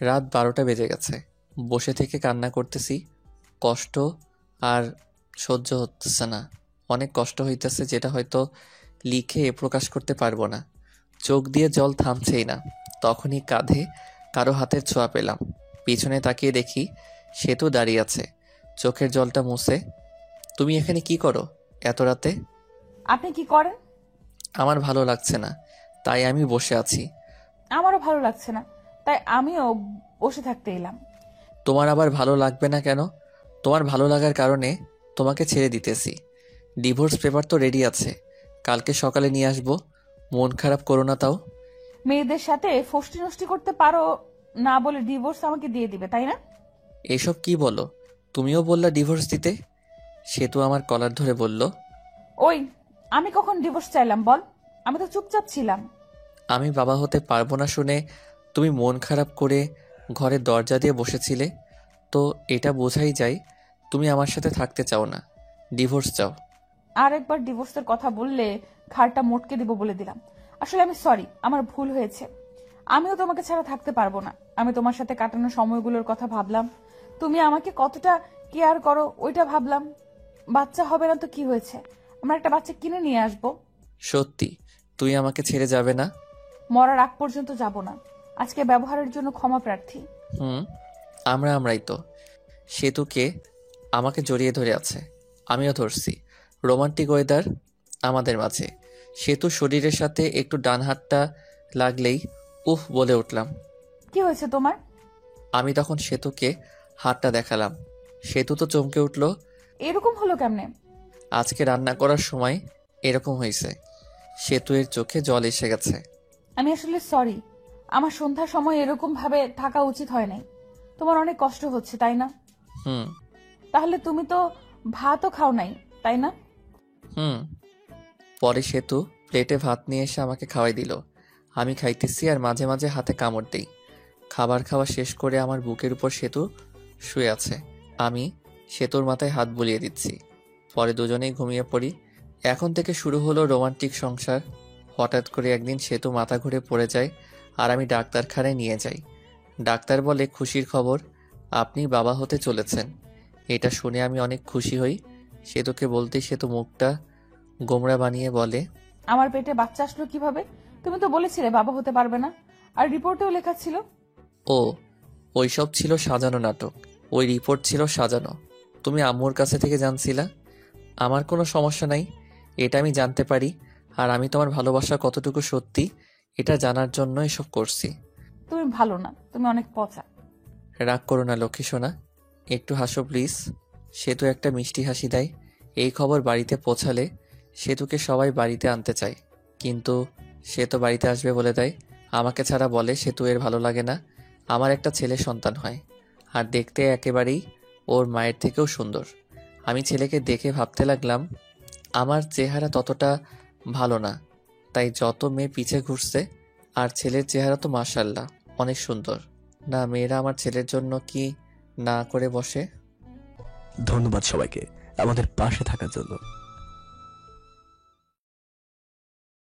রাত 12টা বেজে গেছে। বসে থেকে কান্না করতেছি। কষ্ট আর সহ্য হচ্ছে না, অনেক কষ্ট হইতেছে, যেটা হয়তো লিখে প্রকাশ করতে পারবো না। চোখ দিয়ে জল থামছেই না। তখনই কাঁধে কারো হাতের ছোঁয়া পেলাম। পিছনে তাকিয়ে দেখি সেতু দাঁড়িয়ে আছে, চোখের জলটা মুছে। তুমি এখানে কি করো এত রাতে? আপনি কি করেন? আমার ভালো লাগছে না, তাই আমি বসে আছি। আমারও ভালো লাগছে না, তাই আমিও বসে থাকতে এলাম। তোমার আবার ভালো লাগবে না কেন? তোমার ভালো লাগার কারণে তোমাকে ছেড়ে দিতেছি। ডিভোর্স পেপার তো রেডি আছে, কালকে সকালে নিয়ে আসবো। মন খারাপ করো না তাও। মেয়েদের সাথে ফষ্টি নষ্টি করতে পারো না বলে ডিভোর্স আমাকে দিয়ে দিবে, তাই না? এসব কি বলো? তুমিও বললা ডিভোর্স দিতে। সে তো আমার কলার ধরে বলল, ওই, আমি কখন ডিভোর্স চাইলাম বল? আমি তো চুপচাপ ছিলাম। আমি বাবা হতে পারবো না শুনে তুমি মন খারাপ করে ঘরের দরজা দিয়ে বসেছিলে, তো এটা বোঝাই যায় তুমি আমার সাথে থাকতে চাও না, ডিভোর্স চাও। আর একবার ডিভোর্সের কথা বললে ঘাড়টা মোটকে দিব বলে দিলাম। আসলে আমি সরি, আমার ভুল হয়েছে। আমিও তোমাকে ছাড়া থাকতে পারবো না। আমি তোমার সাথে কাটানো সময়গুলোর কথা ভাবলাম, তুমি আমাকে কতটা কেয়ার করো ওইটা ভাবলাম। বাচ্চা হবে না তো কি হয়েছে, আমরা একটা বাচ্চা কিনে নিয়ে আসবো। সত্যি তুই আমাকে ছেড়ে যাবে না? মরার আগ পর্যন্ত যাব না। আজকে ব্যবহারের জন্য ক্ষমা প্রার্থী। আমরাই তো। সেতুকে আমাকে জড়িয়ে ধরে আছে, আমিও ধরছি। রোমান্টিক ওয়েদার আমাদের মাঝে। সেতু শরীরের সাথে একটু ডান হাতটা লাগলেই উফ বলে উঠলাম। কি হয়েছে তোমার? আমি তখন সেতুকে হাতটা দেখালাম। সেতু তো চমকে উঠল। এরকম হলো কেমনে? আজকে রান্না করার সময় এরকম হয়েছে। সেতু এর চোখে জল এসে গেছে। আমি আসলে সরি, আমার সন্ধ্যার সময় এরকম ভাবে থাকা উচিত হয় নাই। তোমার অনেক কষ্ট হচ্ছে তাই না? হুম তাহলে তুমি তো ভাতও খাও নাই, তাই না? হুম পরে সেতু প্লেটে ভাত নিয়ে এসে আমাকে খাওয়াই দিল। আমি খাইতেছি আর মাঝে মাঝে হাতে কামড় দেই। খাবার খাওয়া শেষ করে আমার বুকের উপর সেতু শুয়ে আছে। আমি সেতুর মাথায় হাত বুলিয়ে দিচ্ছি। পরে দুজনেই ঘুমিয়ে পড়ি। এখন থেকে শুরু হলো রোমান্টিক সংসার। হঠাৎ করে একদিন সেতু মাথা ঘুরে পড়ে যায় আর আমি ডাক্তারখানায় নিয়ে যাই। ডাক্তার বলে, খুশির খবর, আপনি বাবা হতে চলেছেন। এটা শুনে আমি অনেক খুশি হই। সেতুকে বলতেই সেতু মুখটা গোমড়া বানিয়ে বলে, আমার পেটে বাচ্চা আসলো কিভাবে? তুমি তো বলেছিলে বাবা হতে পারবে না, আর রিপোর্টেও লেখা ছিল। ও, ওইসব ছিল সাজানো নাটক। ওই রিপোর্ট ছিল সাজানো। তুমি আম্মুর কাছে থেকে জানছিলা। আমার কোনো সমস্যা নাই, এটা আমি জানতে পারি। আর আমি তোমার ভালোবাসা কতটুকু সত্যি এটা জানার জন্য এসব করছি। তুমি ভালো না, তুমি অনেক পচা। রাগ করো না লক্ষ্মী সোনা, একটু হাসো প্লিজ। সেতু একটা মিষ্টি হাসি দেয়। এই খবর বাড়িতে পৌঁছালে সেতুকে সবাই বাড়িতে আনতে চায়, কিন্তু সে তো বাড়িতে আসবে বলে দেয়। আমাকে ছাড়া বলে সেতু এর ভালো লাগে না আমার একটা ছেলে সন্তান হয়, আর দেখতে একেবারেই ওর মায়ের থেকেও সুন্দর। আমি ছেলেকে দেখে ভাবতে লাগলাম আমার চেহারা ততটা ভালো না, তাই যত মেয়ে পিছে ঘুরছে। আর ছেলের চেহারা তো মাশাআল্লাহ অনেক সুন্দর। না, মেয়েরা আমার ছেলের জন্য কি না করে বসে। ধন্যবাদ সবাইকে আমাদের পাশে থাকার জন্য।